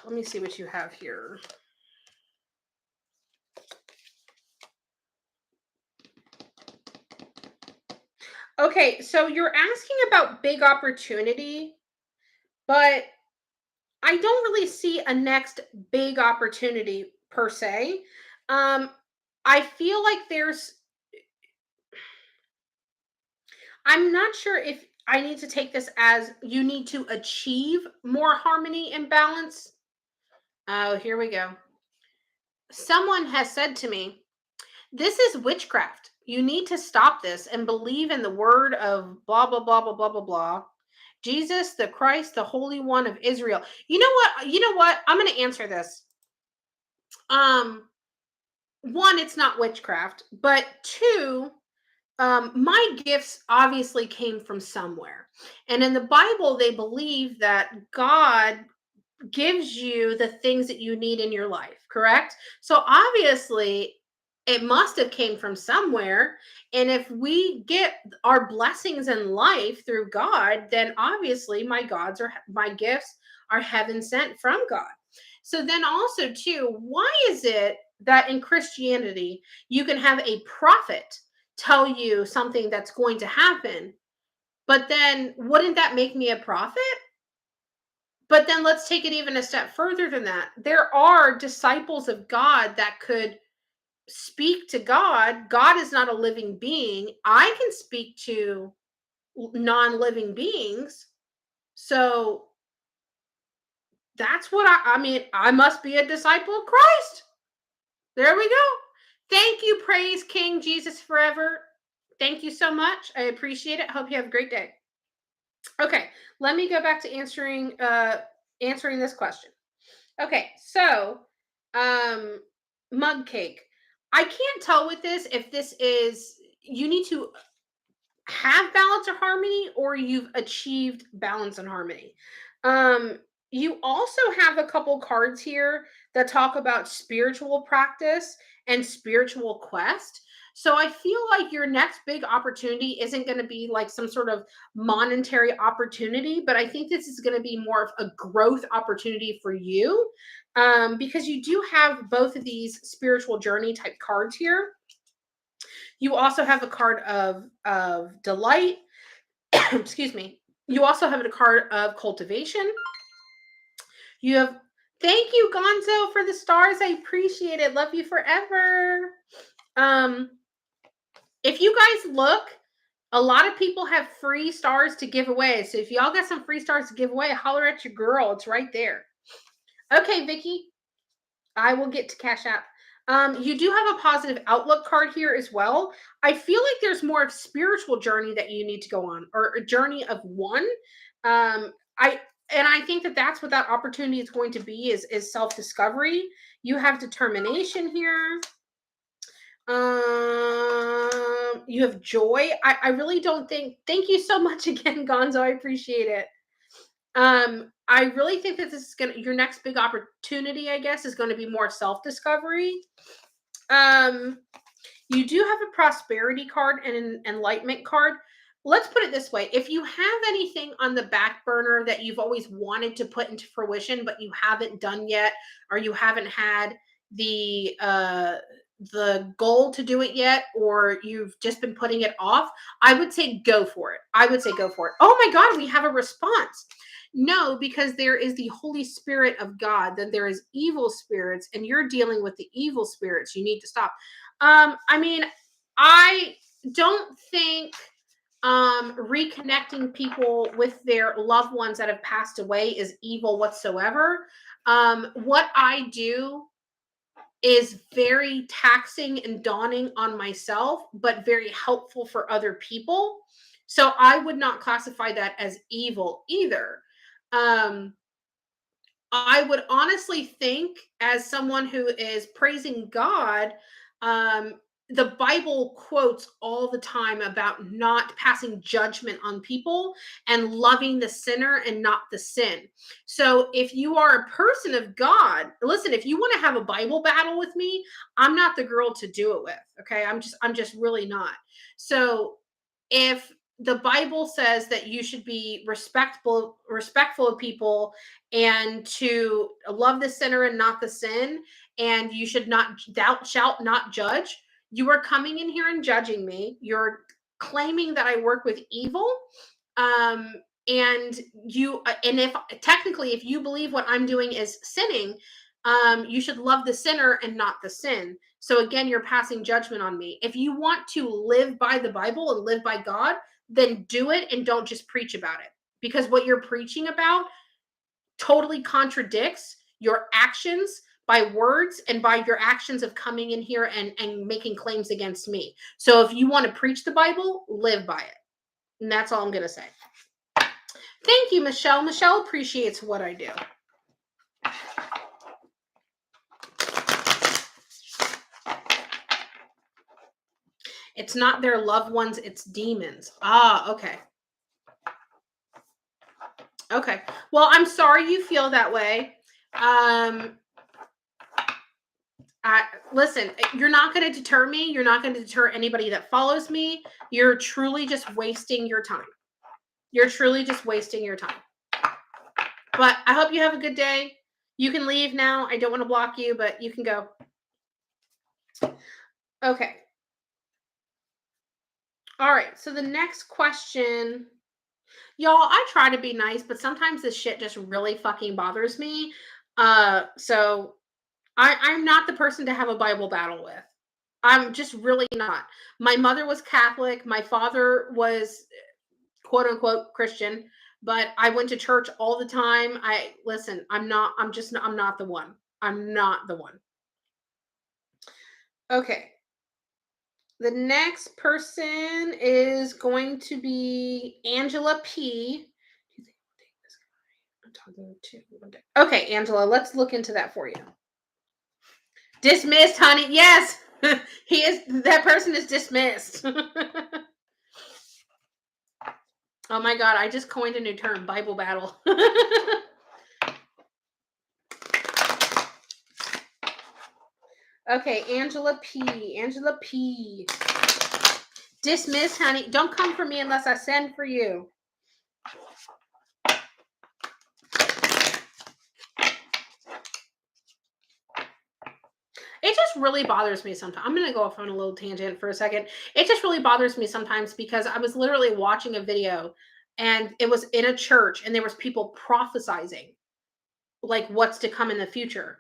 [SPEAKER 1] Let me see what you have here. Okay, so you're asking about big opportunity, but I don't really see a next big opportunity per se. Um, I feel like I'm not sure if I need to take this as you need to achieve more harmony and balance. Oh, here we go. Someone has said to me, this is witchcraft. You need to stop this and believe in the word of blah, blah, blah, blah, blah, blah, blah. Jesus, the Christ, the Holy One of Israel. You know what? You know what? I'm going to answer this. One, it's not witchcraft, but two, my gifts obviously came from somewhere. And in the Bible, they believe that God gives you the things that you need in your life, correct? So obviously, it must have came from somewhere. And if we get our blessings in life through God, then obviously my gifts are heaven sent from God. So then also too, why is it that in Christianity you can have a prophet tell you something that's going to happen, but then wouldn't that make me a prophet? But then let's take it even a step further than that. There are disciples of God that could speak to God. God is not a living being. I can speak to non living beings. So that's what I mean. I must be a disciple of Christ. There we go. Thank you. Praise King Jesus forever. Thank you so much. I appreciate it. Hope you have a great day. Okay, let me go back to answering this question. Okay, so um mug cake. I can't tell with this if this is you need to have balance or harmony or you've achieved balance and harmony. Um you also have a couple cards here that talk about spiritual practice and spiritual quest. So I feel like your next big opportunity isn't going to be like some sort of monetary opportunity, but I think this is going to be more of a growth opportunity for you, because you do have both of these spiritual journey type cards here. You also have a card of delight. Excuse me. You also have a card of cultivation. You have thank you, Gonzo, for the stars. I appreciate it. Love you forever. Um, if you guys look, a lot of people have free stars to give away. So if y'all got some free stars to give away, holler at your girl. It's right there. Okay, Vicky. I will get to Cash App. You do have a positive outlook card here as well. I feel like there's more of spiritual journey that you need to go on, or a journey of one. I and I think that that's what that opportunity is going to be is self discovery. You have determination here. You have joy. I really don't think. Thank you so much again, Gonzo. I appreciate it. I really think that this is gonna your next big opportunity, I guess, is gonna be more self-discovery. Um, you do have a prosperity card and an enlightenment card. Let's put it this way. If you have anything on the back burner that you've always wanted to put into fruition, but you haven't done yet, or you haven't had the goal to do it yet, or you've just been putting it off, I would say go for it. I would say go for it. Oh my God, we have a response. No, because there is the Holy Spirit of God, then there is evil spirits, and you're dealing with the evil spirits. You need to stop. I mean, I don't think reconnecting people with their loved ones that have passed away is evil whatsoever. What I do is very taxing and daunting on myself, but very helpful for other people. So I would not classify that as evil either. Um, I would honestly think, as someone who is praising God, um, the Bible quotes all the time about not passing judgment on people and loving the sinner and not the sin. So if you are a person of God, listen, if you want to have a Bible battle with me, I'm not the girl to do it with. Okay. I'm just really not. So if the Bible says that you should be respectful of people and to love the sinner and not the sin, and you should not thou shalt not judge, you are coming in here and judging me. You're claiming that I work with evil. Um, and and if technically, if you believe what I'm doing is sinning, you should love the sinner and not the sin. So again, you're passing judgment on me. If you want to live by the Bible and live by God, then do it and don't just preach about it. Because what you're preaching about totally contradicts your actions by words and by your actions of coming in here and making claims against me. So if you want to preach the Bible, live by it. And that's all I'm going to say. Thank you, Michelle. Michelle appreciates what I do. It's not their loved ones, it's demons. Ah, okay. Okay. Well, I'm sorry you feel that way. Listen, you're not going to deter me. You're not going to deter anybody that follows me. You're truly just wasting your time. You're truly just wasting your time. But I hope you have a good day. You can leave now. I don't want to block you, but you can go. Okay. All right. So the next question, y'all, I try to be nice, but sometimes this shit just really fucking bothers me. So I'm not the person to have a Bible battle with. I'm just really not. My mother was Catholic. My father was quote unquote Christian, but I went to church all the time. I'm not the one. I'm not the one. Okay. The next person is going to be Angela P. Okay, Angela, let's look into that for you. Dismissed, honey. Yes. That person is dismissed. Oh my God, I just coined a new term, Bible battle. Okay, Angela P. Angela P. Dismiss, honey. Don't come for me unless I send for you. It just really bothers me sometimes. I'm going to go off on a little tangent for a second. It just really bothers me sometimes because I was literally watching a video and it was in a church and there was people prophesizing like what's to come in the future.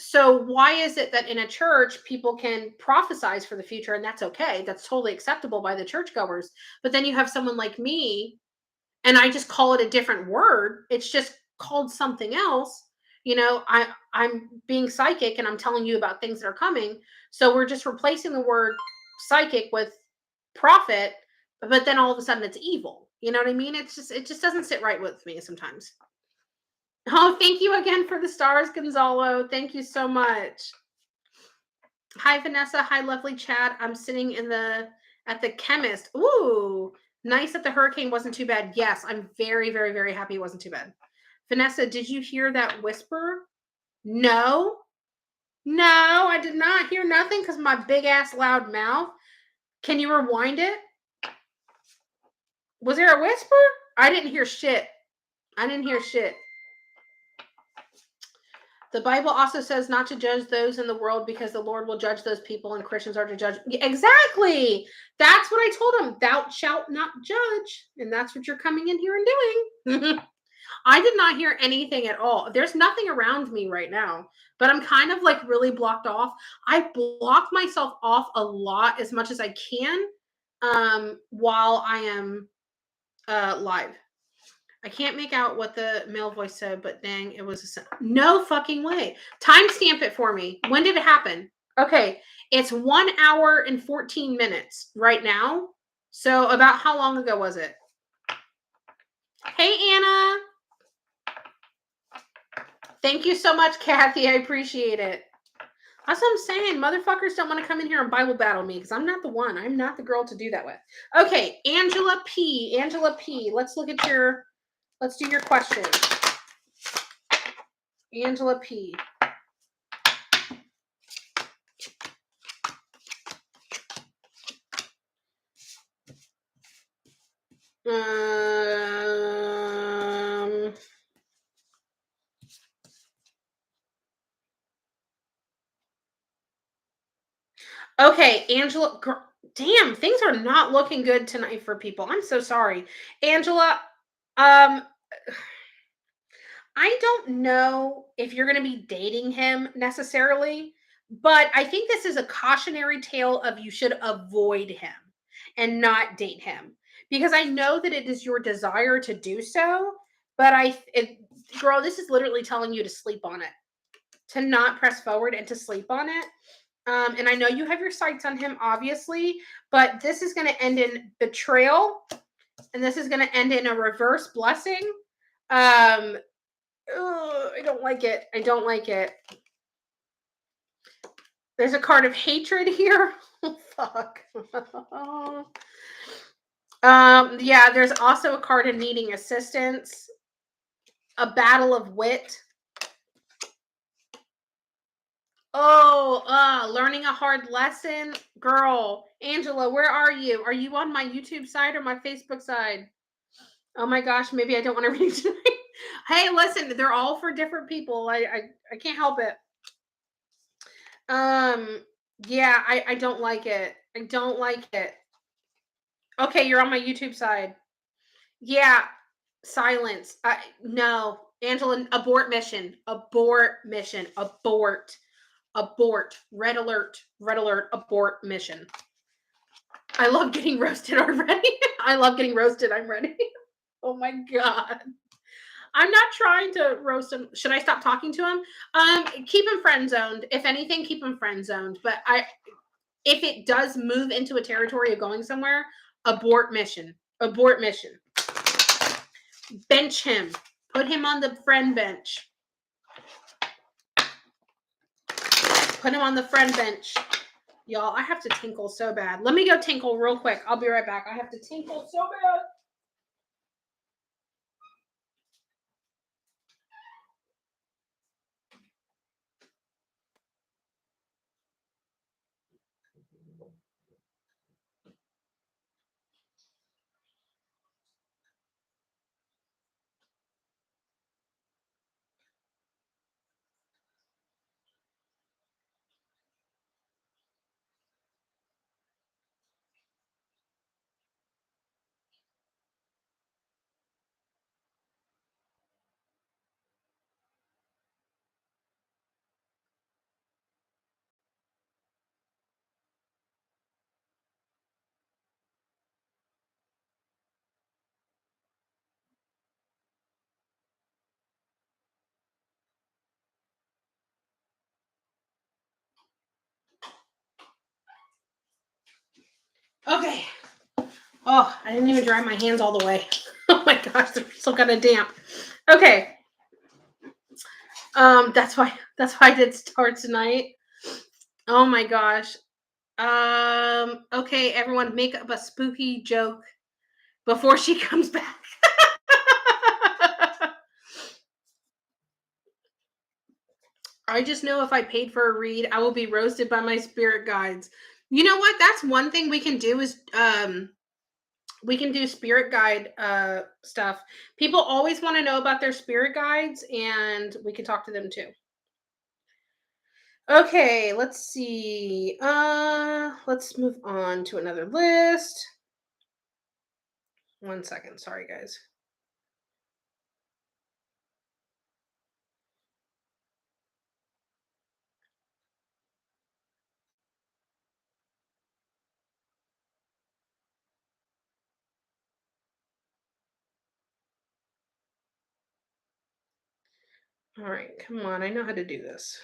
[SPEAKER 1] So why is it that in a church people can prophesize for the future and that's okay? That's totally acceptable by the churchgoers. But then you have someone like me and I just call it a different word. It's just called something else. You know, I'm being psychic and I'm telling you about things that are coming. So we're just replacing the word psychic with prophet, but then all of a sudden it's evil. You know what I mean? It just doesn't sit right with me sometimes. Oh, thank you again for the stars, Gonzalo. Thank you so much. Hi, Vanessa. Hi, lovely Chad. I'm sitting at the chemist. Ooh, nice that the hurricane wasn't too bad. Yes, I'm very, very, very happy it wasn't too bad. Vanessa, did you hear that whisper? No. No, I did not hear nothing because my big ass loud mouth. Can you rewind it? Was there a whisper? I didn't hear shit. I didn't hear shit. The Bible also says not to judge those in the world because the Lord will judge those people and Christians are to judge. Exactly. That's what I told him. Thou shalt not judge. And that's what you're coming in here and doing. I did not hear anything at all. There's nothing around me right now, but I'm kind of like really blocked off. I block myself off a lot as much as I can while I am live. I can't make out what the male voice said, but dang, it was no fucking way. Timestamp it for me. When did it happen? Okay, it's 1 hour and 14 minutes right now. So about how long ago was it? Hey, Anna. Thank you so much, Kathy. I appreciate it. That's what I'm saying. Motherfuckers don't want to come in here and Bible battle me because I'm not the one. I'm not the girl to do that with. Okay, Angela P. Angela P. Let's look at your. Let's do your question. Angela P. Um. Okay, Angela. Damn, things are not looking good tonight for people. I'm so sorry, Angela. Um, I don't know if you're going to be dating him necessarily, but I think this is a cautionary tale of you should avoid him and not date him because I know that it is your desire to do so, but girl, this is literally telling you to sleep on it, to not press forward and to sleep on it. And I know you have your sights on him, obviously, but this is going to end in betrayal, and this is going to end in a reverse blessing. Um, Ugh, I don't like it. I don't like it. There's a card of hatred here. Oh, fuck. Yeah, there's also a card of needing assistance. A battle of wit. Oh, learning a hard lesson. Girl, Angela, where are you? Are you on my YouTube side or my Facebook side? Oh my gosh, maybe I don't want to read tonight. Hey, listen, they're all for different people. I can't help it. Um, yeah, I don't like it. I don't like it. Okay, you're on my YouTube side. Yeah, silence. No, Angela, abort mission. Abort mission. Abort. Abort. Red alert. Red alert. Abort mission. I love getting roasted already. I love getting roasted. I'm ready. Oh my god. I'm not trying to roast him. Should I stop talking to him? Keep him friend zoned. If anything, keep him friend zoned. But if it does move into a territory of going somewhere, abort mission. Abort mission. Bench him. Put him on the friend bench. Put him on the friend bench. Y'all, I have to tinkle so bad. Let me go tinkle real quick. I'll be right back. I have to tinkle so bad. Okay. Oh, I didn't even dry my hands all the way. Oh my gosh, they're still kind of damp. Okay. That's why I did start tonight. Oh my gosh. Okay, everyone make up a spooky joke before she comes back. I just know if I paid for a read, I will be roasted by my spirit guides. You know what? That's one thing we can do is we can do spirit guide stuff. People always want to know about their spirit guides and we can talk to them too. Okay, let's see. Let's move on to another list. 1 second. Sorry, guys. All right, come on. I know how to do this.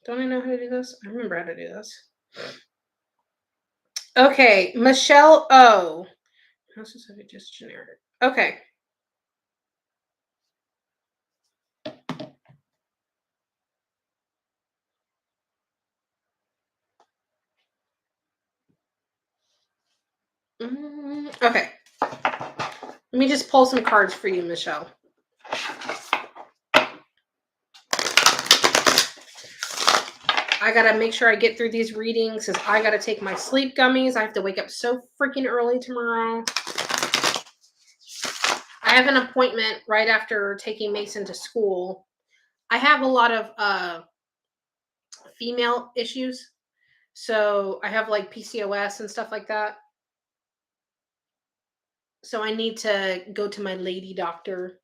[SPEAKER 1] Don't I know how to do this? I remember how to do this. Okay, Michelle O. How specific, just generic. Okay. Okay. Let me just pull some cards for you, Michelle. I gotta make sure I get through these readings because I gotta take my sleep gummies. I have to wake up so freaking early tomorrow. I have an appointment right after taking Mason to school. I have a lot of female issues. So I have like PCOS and stuff like that. So I need to go to my lady doctor.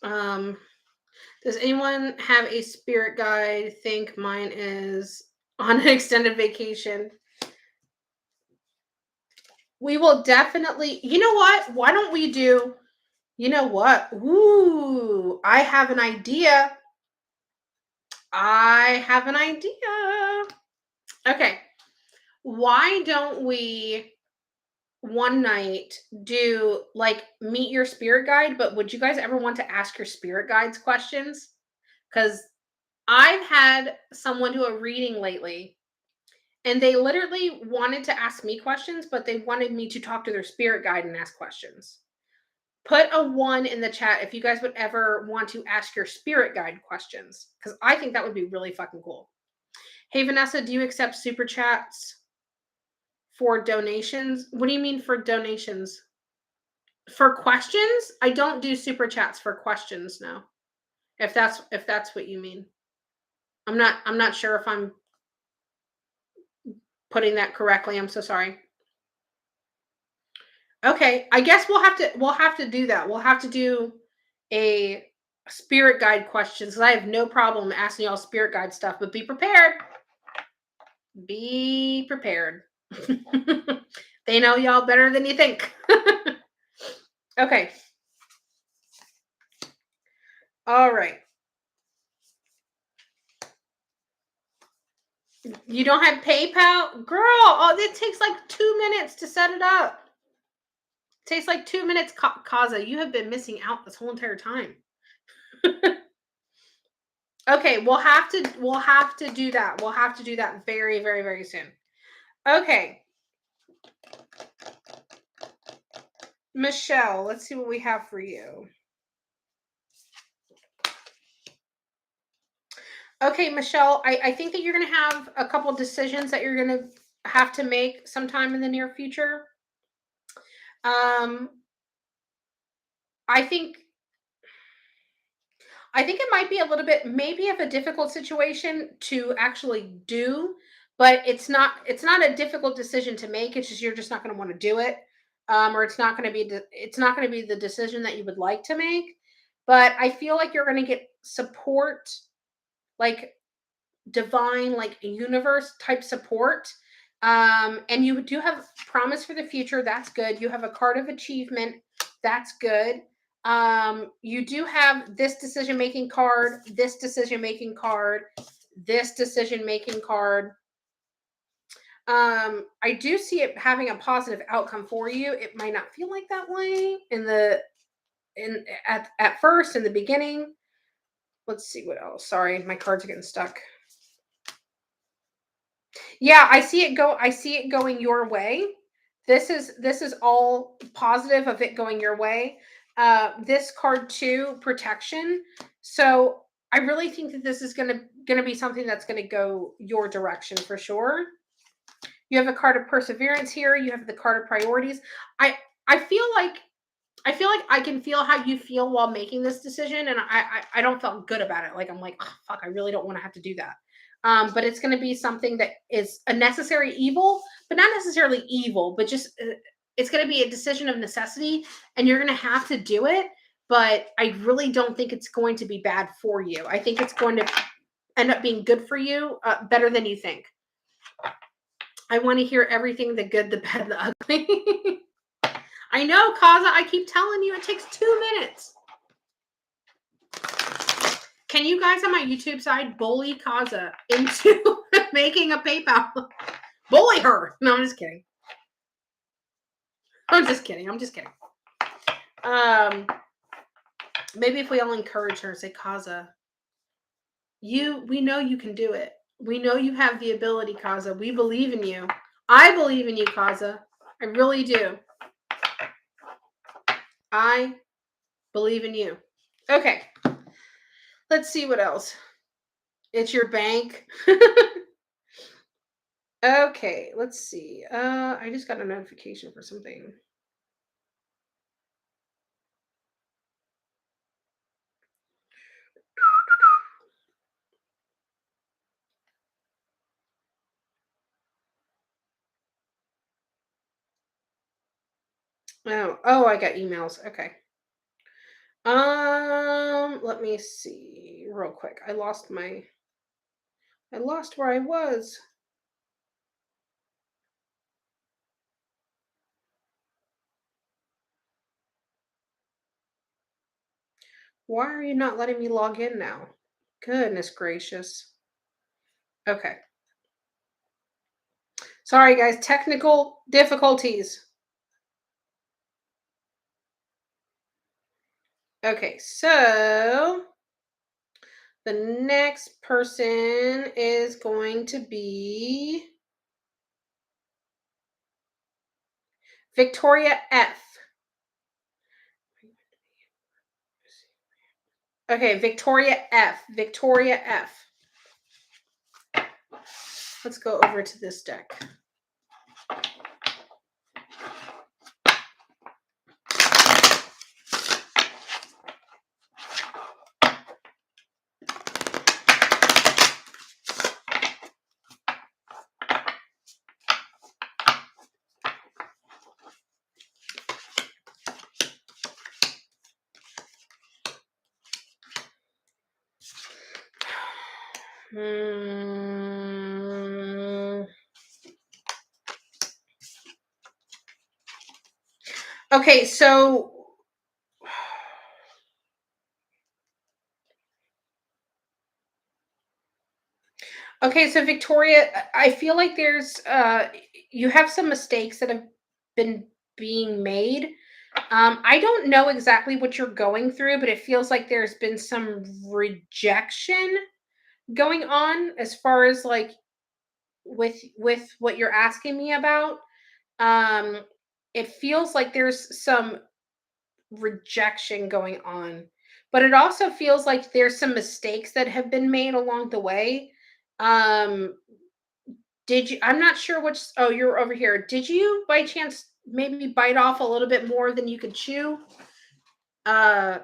[SPEAKER 1] Um, does anyone have a spirit guide? Think mine is on an extended vacation. We will definitely, you know what? Why don't we do, you know what? Ooh, I have an idea. I have an idea. Okay. Why don't we one night do like meet your spirit guide, but would you guys ever want to ask your spirit guides questions? Because I've had someone do a reading lately and they literally wanted to ask me questions, but they wanted me to talk to their spirit guide and ask questions. Put a one in the chat if you guys would ever want to ask your spirit guide questions, because I think that would be really fucking cool. Hey, Vanessa, do you accept super chats for donations? What do you mean for donations? For questions? I don't do super chats for questions now. If that's what you mean. I'm not sure if I'm putting that correctly. I'm so sorry. Okay, I guess we'll have to do that. We'll have to do a spirit guide questions. I have no problem asking y'all spirit guide stuff, but be prepared. Be prepared. They know y'all better than you think. Okay. All right. You don't have PayPal? Girl, oh, it takes like 2 minutes to set it up. It takes like 2 minutes, Kaza. You have been missing out this whole entire time. Okay, we'll have to do that. We'll have to do that very, very, very soon. Okay. Michelle, let's see what we have for you. Okay, Michelle, I think that you're going to have a couple decisions that you're going to have to make sometime in the near future. Um, I think it might be a little bit maybe of a difficult situation to actually do, but it's not a difficult decision to make. It's just you're just not going to want to do it, or it's not going to be the decision that you would like to make. But I feel like you're going to get support, like divine, like universe type support. And you do have promise for the future. That's good. You have a card of achievement. That's good. You do have this decision making card, this decision making card, this decision making card. I do see it having a positive outcome for you. It might not feel like that way at first in the beginning. Let's see what else. Sorry, my cards are getting stuck. Yeah, I see it going your way. This is all positive of it going your way. This card too, protection. So I really think that this is gonna be something that's gonna go your direction for sure. You have a card of perseverance here. You have the card of priorities. I I feel like I feel like I can feel how you feel while making this decision, and I don't feel good about it. Like I'm like, oh, fuck, I really don't want to have to do that. But it's going to be something that is a necessary evil, but not necessarily evil, but just it's going to be a decision of necessity, and you're going to have to do it. But I really don't think it's going to be bad for you. I think it's going to end up being good for you, better than you think. I want to hear everything: the good, the bad, the ugly. I know, Kaza. I keep telling you it takes 2 minutes. Can you guys on my YouTube side bully Kaza into making a PayPal? Bully her. No, I'm just kidding. I'm just kidding. Maybe if we all encourage her and say, Kaza, we know you can do it. We know you have the ability, Kaza. We believe in you. I believe in you, Kaza. I really do. I believe in you. Okay. Let's see what else. It's your bank. Okay, let's see. I just got a notification for something. Oh, I got emails. Okay. Let me see real quick. I lost where I was. Why are you not letting me log in now? Goodness gracious. Okay. Sorry guys, technical difficulties. Okay, so the next person is going to be Victoria F. Okay, Victoria F. Victoria F. Let's go over to this deck. Okay, so Victoria, I feel like there's you have some mistakes that have been being made. I don't know exactly what you're going through, but it feels like there's been some rejection going on as far as like with what you're asking me about. Um it feels like there's some rejection going on, but it also feels like there's some mistakes that have been made along the way. Um did you I'm not sure which oh, you're over here. Did you by chance maybe bite off a little bit more than you could chew? Uh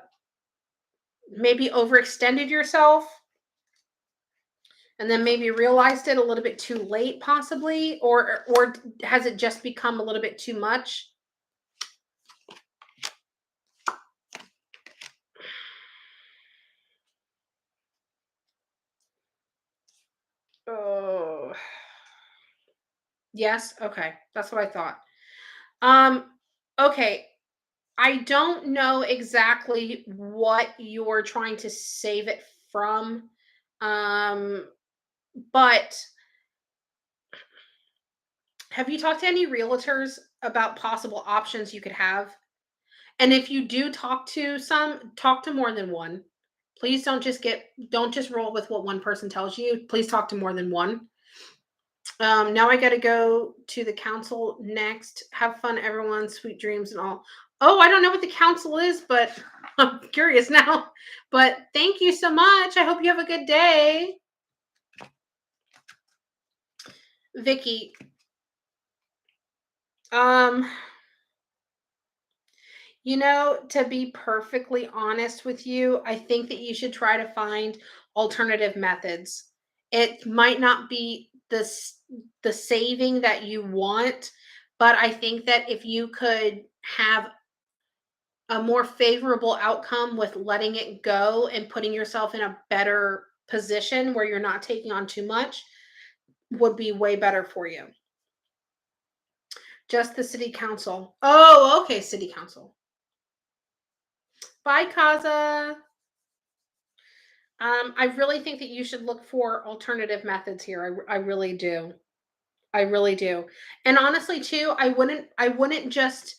[SPEAKER 1] maybe overextended yourself and then maybe realized it a little bit too late possibly, or has it just become a little bit too much? Oh. Yes, okay. That's what I thought. Um okay, I don't know exactly what you're trying to save it from. Um but have you talked to any realtors about possible options you could have? And if you do talk to some, talk to more than one. Please don't just roll with what one person tells you. Please talk to more than one. Now I got to go to the council next. Have fun, everyone. Sweet dreams and all. Oh, I don't know what the council is, but I'm curious now. But thank you so much. I hope you have a good day. Vicky, um, to be perfectly honest with you, I think that you should try to find alternative methods. It might not be the saving that you want, but I think that if you could have a more favorable outcome with letting it go and putting yourself in a better position where you're not taking on too much would be way better for you. Just the city council. Oh, okay, city council. Bye, Kaza. I really think that you should look for alternative methods here. I really do. I really do. And honestly, too, I wouldn't just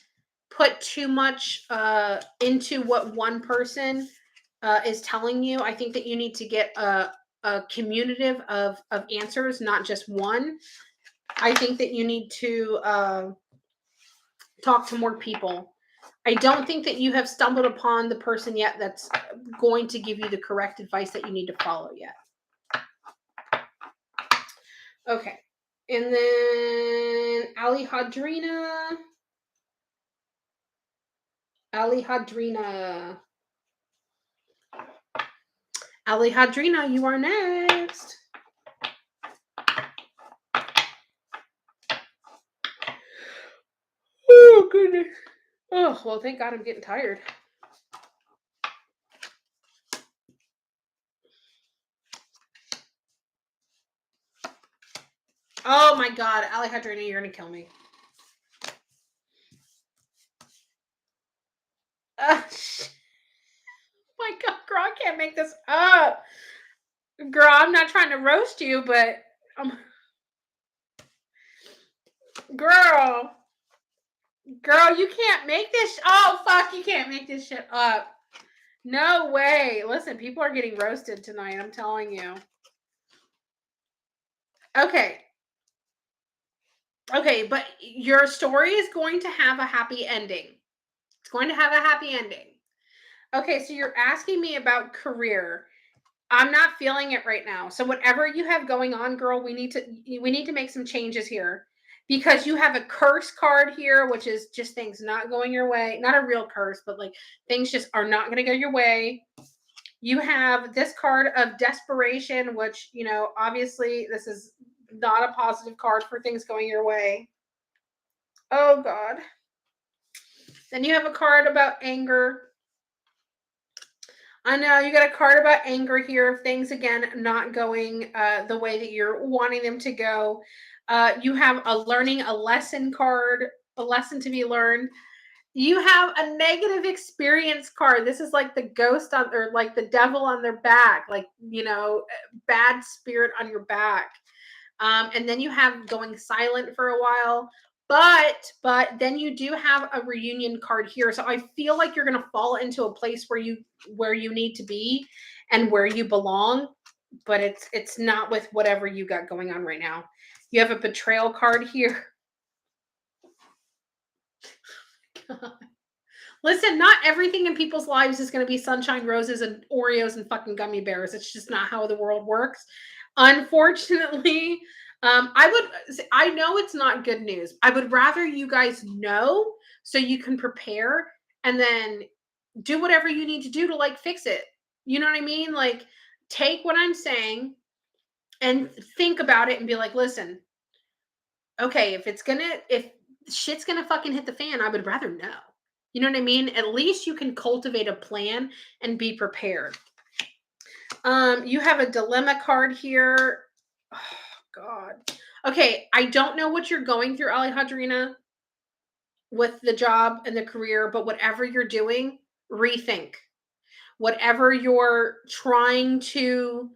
[SPEAKER 1] put too much into what one person is telling you. I think that you need to get a communitive of answers, not just one. I think that you need to talk to more people. I don't think that you have stumbled upon the person yet that's going to give you the correct advice that you need to follow yet. Okay. And then Alejandrina. Alejandrina. Alejandrina, you are next. Oh, goodness. Oh, well, thank God I'm getting tired. Oh, my God. Alejandrina, you're going to kill me. My God, girl, I can't make this up. Girl, I'm not trying to roast you, but girl, you can't make this. Oh, fuck, you can't make this shit up. No way. Listen, people are getting roasted tonight. I'm telling you. Okay. Okay, but your story is going to have a happy ending. It's going to have a happy ending. Okay, so you're asking me about career. I'm not feeling it right now. So whatever you have going on, girl, we need to make some changes here. Because you have a curse card here, which is just things not going your way. Not a real curse, but like things just are not going to go your way. You have this card of desperation, which, obviously this is not a positive card for things going your way. Oh, God. Then you have a card about anger. I know you got a card about anger here. Things, again, not going the way that you're wanting them to go. You have a learning a lesson card, a lesson to be learned. You have a negative experience card. This is like the ghost on, or like the devil on their back, like, bad spirit on your back. And then you have going silent for a while. But then you do have a reunion card here. So I feel like you're going to fall into a place where you need to be and where you belong, but it's not with whatever you got going on right now. You have a betrayal card here. Listen, not everything in people's lives is going to be sunshine, roses, and Oreos and fucking gummy bears. It's just not how the world works. Unfortunately, I know it's not good news. I would rather you guys know so you can prepare and then do whatever you need to do to like fix it. You know what I mean? Like, take what I'm saying and think about it and be like, listen, okay, if shit's gonna fucking hit the fan, I would rather know. You know what I mean? At least you can cultivate a plan and be prepared. You have a dilemma card here. Oh, God. Okay, I don't know what you're going through, Alejandrina, with the job and the career, but whatever you're doing, rethink. Whatever you're trying to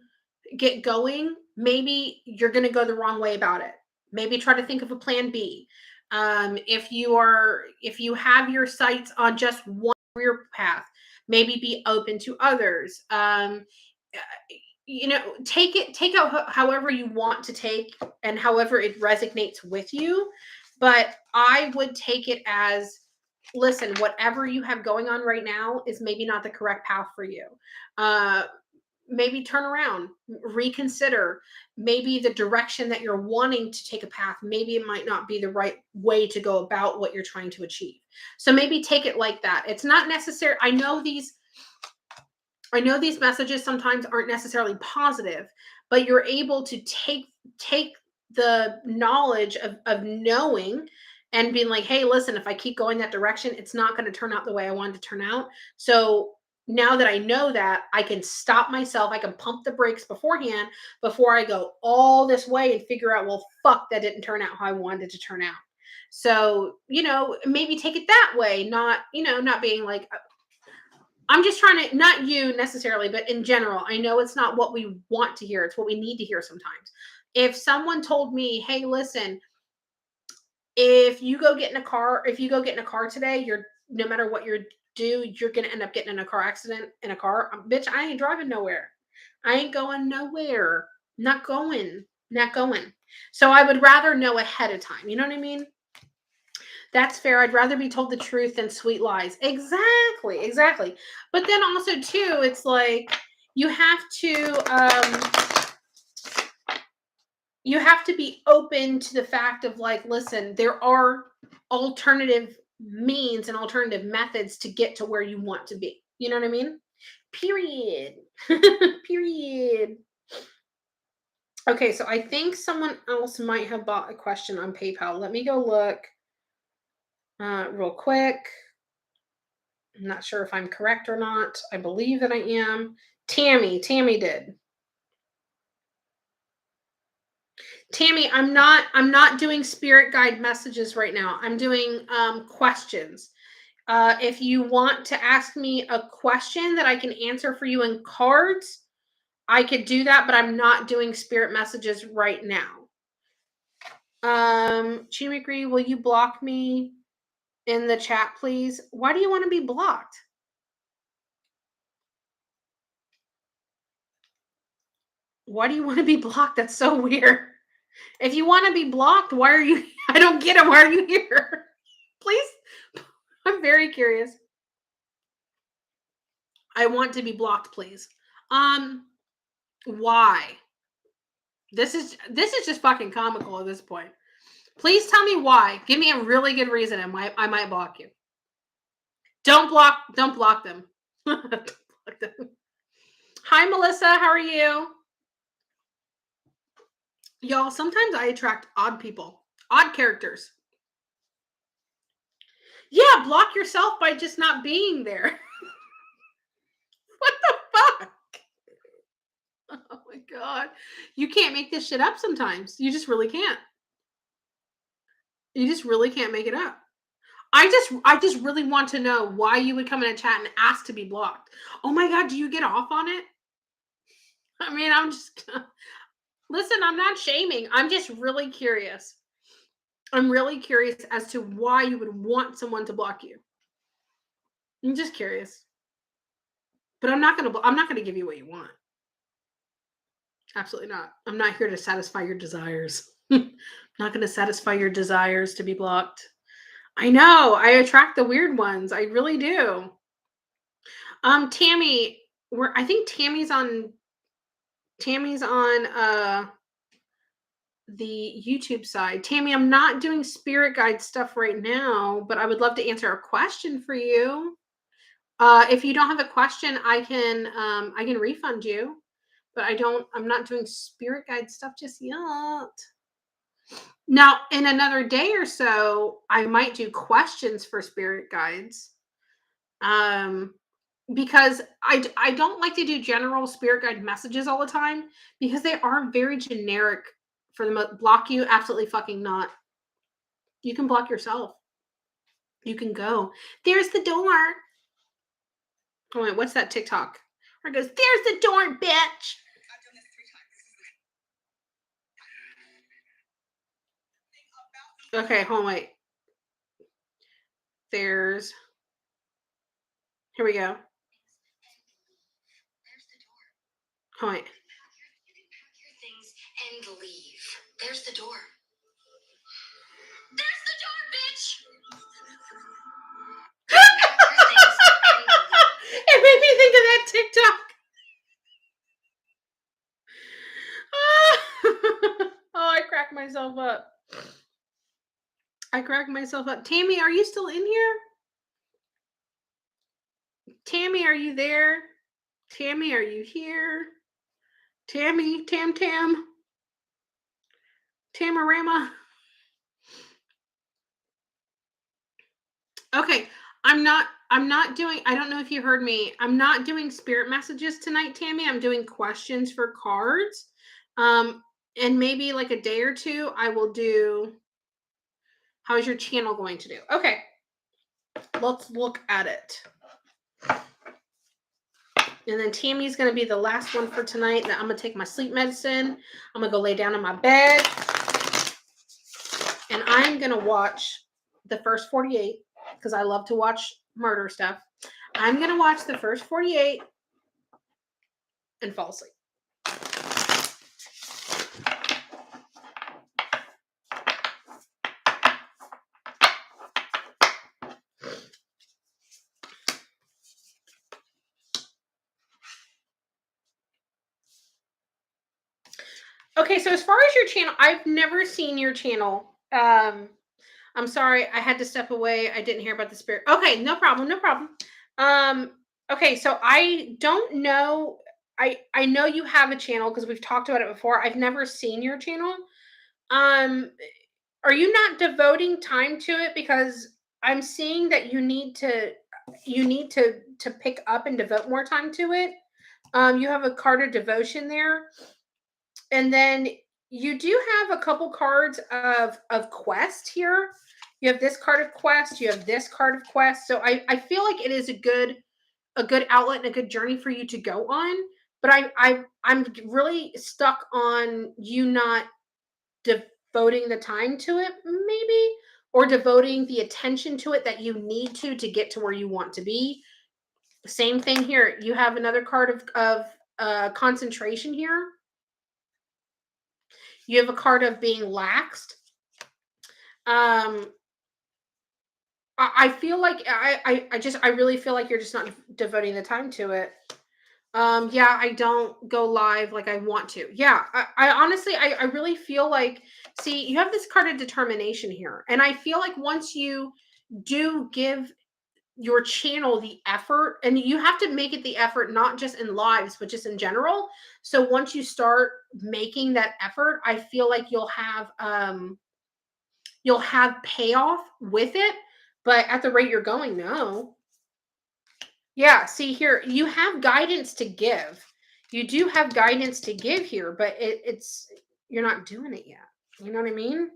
[SPEAKER 1] get going, maybe you're going to go the wrong way about it. Maybe try to think of a plan B. If you have your sights on just one career path, maybe be open to others. Take out however you want to take and however it resonates with you. But I would take it as, listen, whatever you have going on right now is maybe not the correct path for you. Maybe turn around, reconsider. Maybe the direction that you're wanting to take a path, maybe it might not be the right way to go about what you're trying to achieve. So maybe take it like that. It's not necessary. I know these messages sometimes aren't necessarily positive, but you're able to take the knowledge of knowing and being like, hey, listen, if I keep going that direction, it's not going to turn out the way I wanted to turn out. So now that I know that, I can stop myself. I can pump the brakes beforehand before I go all this way and figure out, well, fuck, that didn't turn out how I wanted it to turn out. So, maybe take it that way, not being like, I'm just trying to, not you necessarily, but in general, I know it's not what we want to hear. It's what we need to hear sometimes. If someone told me, hey, listen, if you go get in a car today, no matter what you're going to end up getting in a car accident in a car. Bitch, I ain't driving nowhere. I ain't going nowhere. Not going. not going. So I would rather know ahead of time. You know what I mean? That's fair. I'd rather be told the truth than sweet lies. Exactly, exactly. But then also too, it's like you have to be open to the fact of like, listen, there are alternative means and alternative methods to get to where you want to be. You know what I mean? Period. Period. Okay, so I think someone else might have bought a question on PayPal. Let me go look real quick. I'm not sure if I'm correct or not. I believe that I am. Tammy did. Tammy, I'm not doing spirit guide messages right now. I'm doing questions. If you want to ask me a question that I can answer for you in cards, I could do that, but I'm not doing spirit messages right now. Chimicry, will you block me in the chat, please? Why do you want to be blocked? Why do you want to be blocked? That's so weird. If you want to be blocked, why are you? I don't get it. Why are you here? Please. I'm very curious. I want to be blocked, please. Why? This is just fucking comical at this point. Please tell me why. Give me a really good reason. I might block you. Don't block them. Don't block them. Hi, Melissa. How are you? Y'all, sometimes I attract odd people, odd characters. Yeah, block yourself by just not being there. What the fuck? Oh my God. You can't make this shit up sometimes. You just really can't. You just really can't make it up. I just really want to know why you would come in a chat and ask to be blocked. Oh my God, do you get off on it? I mean, listen, I'm not shaming. I'm just really curious. I'm really curious as to why you would want someone to block you. I'm just curious. But I'm not gonna give you what you want. Absolutely not. I'm not here to satisfy your desires. I'm not gonna satisfy your desires to be blocked. I know. I attract the weird ones. I really do. Tammy, I think Tammy's on the YouTube side. Tammy, I'm not doing spirit guide stuff right now, but I would love to answer a question for you. If you don't have a question, I can refund you, but I'm not doing spirit guide stuff just yet. Now, in another day or so, I might do questions for spirit guides. Because I don't like to do general spirit guide messages all the time because they are very generic for the block you. Absolutely fucking not. You can block yourself. You can go. There's the door. Oh wait, what's that TikTok? Where it goes, there's the door, bitch. Okay, hold on, wait. Here we go. Hold on, wait.
[SPEAKER 3] You can pack your things and leave. There's the door. There's the door, bitch.
[SPEAKER 1] It made me think of that TikTok. Oh, I cracked myself up. Tammy, are you still in here? Tammy, are you there? Tammy, are you here? Tammy, Tamarama. Okay, I'm not doing, I don't know if you heard me. I'm not doing spirit messages tonight, Tammy. I'm doing questions for cards. And maybe like a day or two, I will do, how is your channel going to do? Okay, let's look at it. And then Tammy's going to be the last one for tonight. Now I'm going to take my sleep medicine. I'm going to go lay down in my bed. And I'm going to watch the first 48 because I love to watch murder stuff. I'm going to watch the first 48 and fall asleep. Okay, so as far as your channel, I've never seen your channel. I'm sorry, I had to step away. I didn't hear about the spirit. Okay, no problem, no problem. Um, okay, so I don't know. I know you have a channel because we've talked about it before. I've never seen your channel. Um, are you not devoting time to it? Because I'm seeing that you need to pick up and devote more time to it. You have a card of devotion there, and then you do have a couple cards of quest here. You have this card of quest, you have this card of quest. So I feel like it is a good outlet and a good journey for you to go on. But I'm really stuck on you not devoting the time to it, maybe, or devoting the attention to it that you need to get to where you want to be. Same thing here. You have another card of concentration here. You have a card of being laxed. Um, I feel like I really feel like you're just not devoting the time to it. Yeah, I don't go live like I want to. Yeah, I honestly, I really feel like, see, you have this card of determination here. And I feel like once you do give your channel the effort, and you have to make it the effort, not just in lives, but just in general. So once you start making that effort, I feel like you'll have payoff with it. But at the rate you're going, no. Yeah, see here, you have guidance to give. You do have guidance to give here, but it's you're not doing it yet. You know what I mean?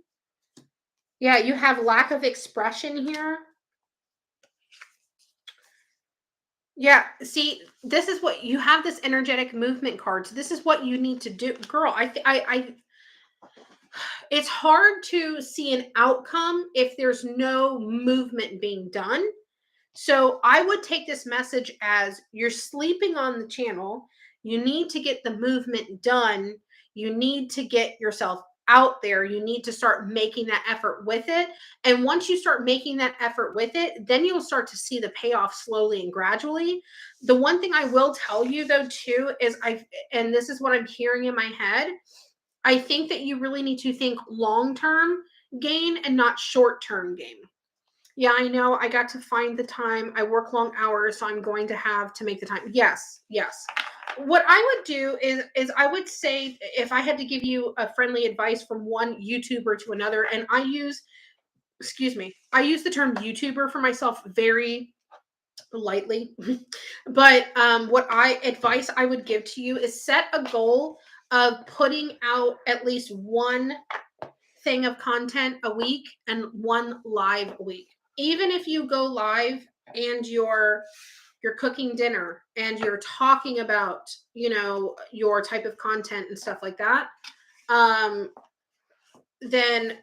[SPEAKER 1] Yeah, you have lack of expression here. Yeah, see, this is what you have, this energetic movement card. So this is what you need to do, girl. I it's hard to see an outcome if there's no movement being done. So I would take this message as you're sleeping on the channel. You need to get the movement done. You need to get yourself out there. You need to start making that effort with it. And once you start making that effort with it, then you'll start to see the payoff slowly and gradually. The one thing I will tell you though, too, is and this is what I'm hearing in my head, I think that you really need to think long term gain and not short term gain. Yeah, I know. I got to find the time. I work long hours, so I'm going to have to make the time. Yes, yes. What I would do is I would say, if I had to give you a friendly advice from one YouTuber to another, and excuse me, I use the term YouTuber for myself very lightly, but what advice I would give to you is set a goal of putting out at least one thing of content a week and one live a week. Even if you go live and you're cooking dinner and you're talking about, your type of content and stuff like that, then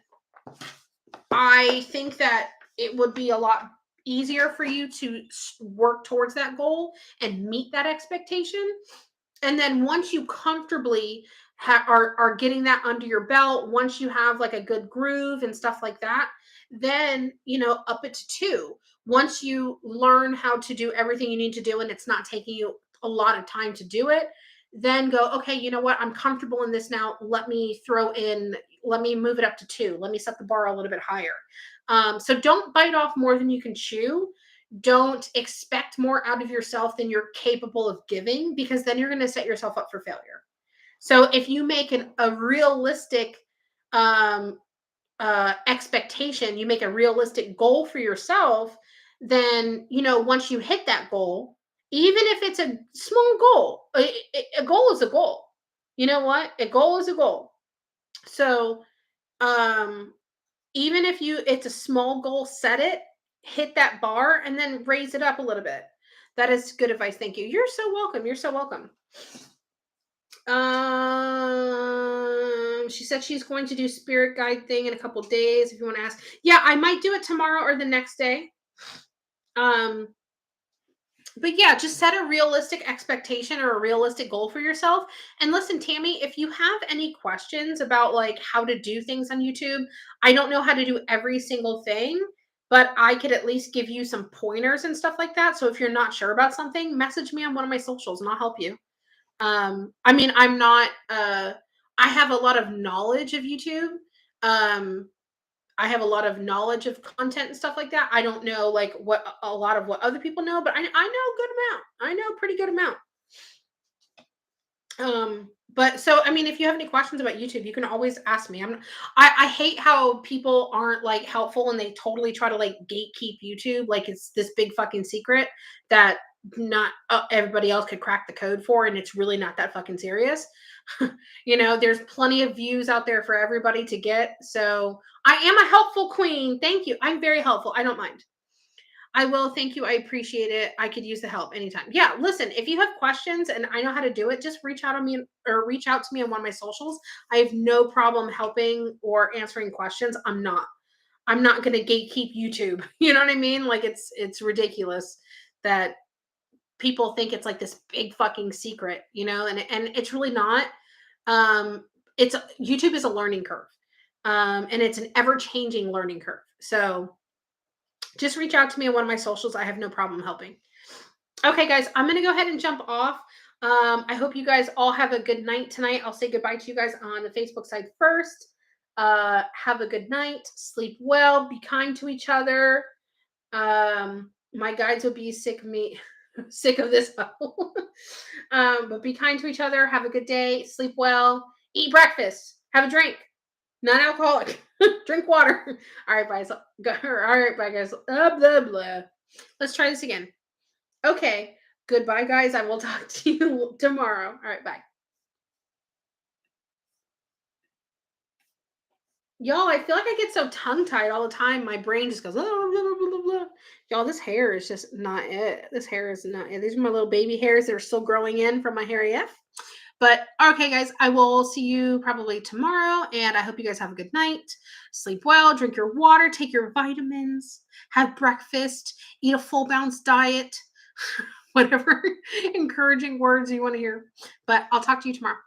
[SPEAKER 1] I think that it would be a lot easier for you to work towards that goal and meet that expectation. And then once you comfortably are getting that under your belt, once you have like a good groove and stuff like that, then up it to two. Once you learn how to do everything you need to do and it's not taking you a lot of time to do it, then go, okay, you know what, I'm comfortable in this now. Let me move it up to two. Let me set the bar a little bit higher. So don't bite off more than you can chew. Don't expect more out of yourself than you're capable of giving, because then you're going to set yourself up for failure. So if you make a realistic expectation, you make a realistic goal for yourself, then once you hit that goal, even if it's a small goal, a goal is a goal. You know what? A goal is a goal. So even if it's a small goal, set it, hit that bar, and then raise it up a little bit. That is good advice. Thank you. You're so welcome. You're so welcome. She said she's going to do spirit guide thing in a couple days. If you want to ask, yeah, I might do it tomorrow or the next day. But yeah, just set a realistic expectation or a realistic goal for yourself. And listen, Tammy, if you have any questions about like how to do things on YouTube, I don't know how to do every single thing, but I could at least give you some pointers and stuff like that. So if you're not sure about something, message me on one of my socials and I'll help you. I mean, I have a lot of knowledge of YouTube. Um, I have a lot of knowledge of content and stuff like that. I don't know like what a lot of what other people know, but I know a good amount. I know a pretty good amount. But so I mean, if you have any questions about YouTube, you can always ask me. I hate how people aren't like helpful and they totally try to like gatekeep YouTube like it's this big fucking secret that not everybody else could crack the code for, and it's really not that fucking serious. There's plenty of views out there for everybody to get. So I am a helpful queen. Thank you. I'm very helpful. I don't mind. I will. Thank you. I appreciate it. I could use the help anytime. Yeah, listen, if you have questions and I know how to do it, just reach out on me or reach out to me on one of my socials. I have no problem helping or answering questions. I'm not going to gatekeep YouTube. You know what I mean? Like it's ridiculous that people think it's like this big fucking secret, and it's really not. It's YouTube is a learning curve. And it's an ever-changing learning curve. So just reach out to me on one of my socials. I have no problem helping. Okay, guys, I'm going to go ahead and jump off. I hope you guys all have a good night tonight. I'll say goodbye to you guys on the Facebook side first. Have a good night. Sleep well. Be kind to each other. My guides will be sick of me, sick of this. But be kind to each other. Have a good day. Sleep well. Eat breakfast. Have a drink. Non-alcoholic. Drink water. All right, guys. All right, bye, guys. Blah, blah. Let's try this again. Okay. Goodbye, guys. I will talk to you tomorrow. All right, bye. Y'all, I feel like I get so tongue-tied all the time. My brain just goes, "Oh, blah, blah, blah, blah, blah." Y'all, this hair is just not it. This hair is not it. These are my little baby hairs that are still growing in from my hairy F. But okay, guys, I will see you probably tomorrow. And I hope you guys have a good night. Sleep well, drink your water, take your vitamins, have breakfast, eat a full balanced diet, whatever encouraging words you want to hear. But I'll talk to you tomorrow.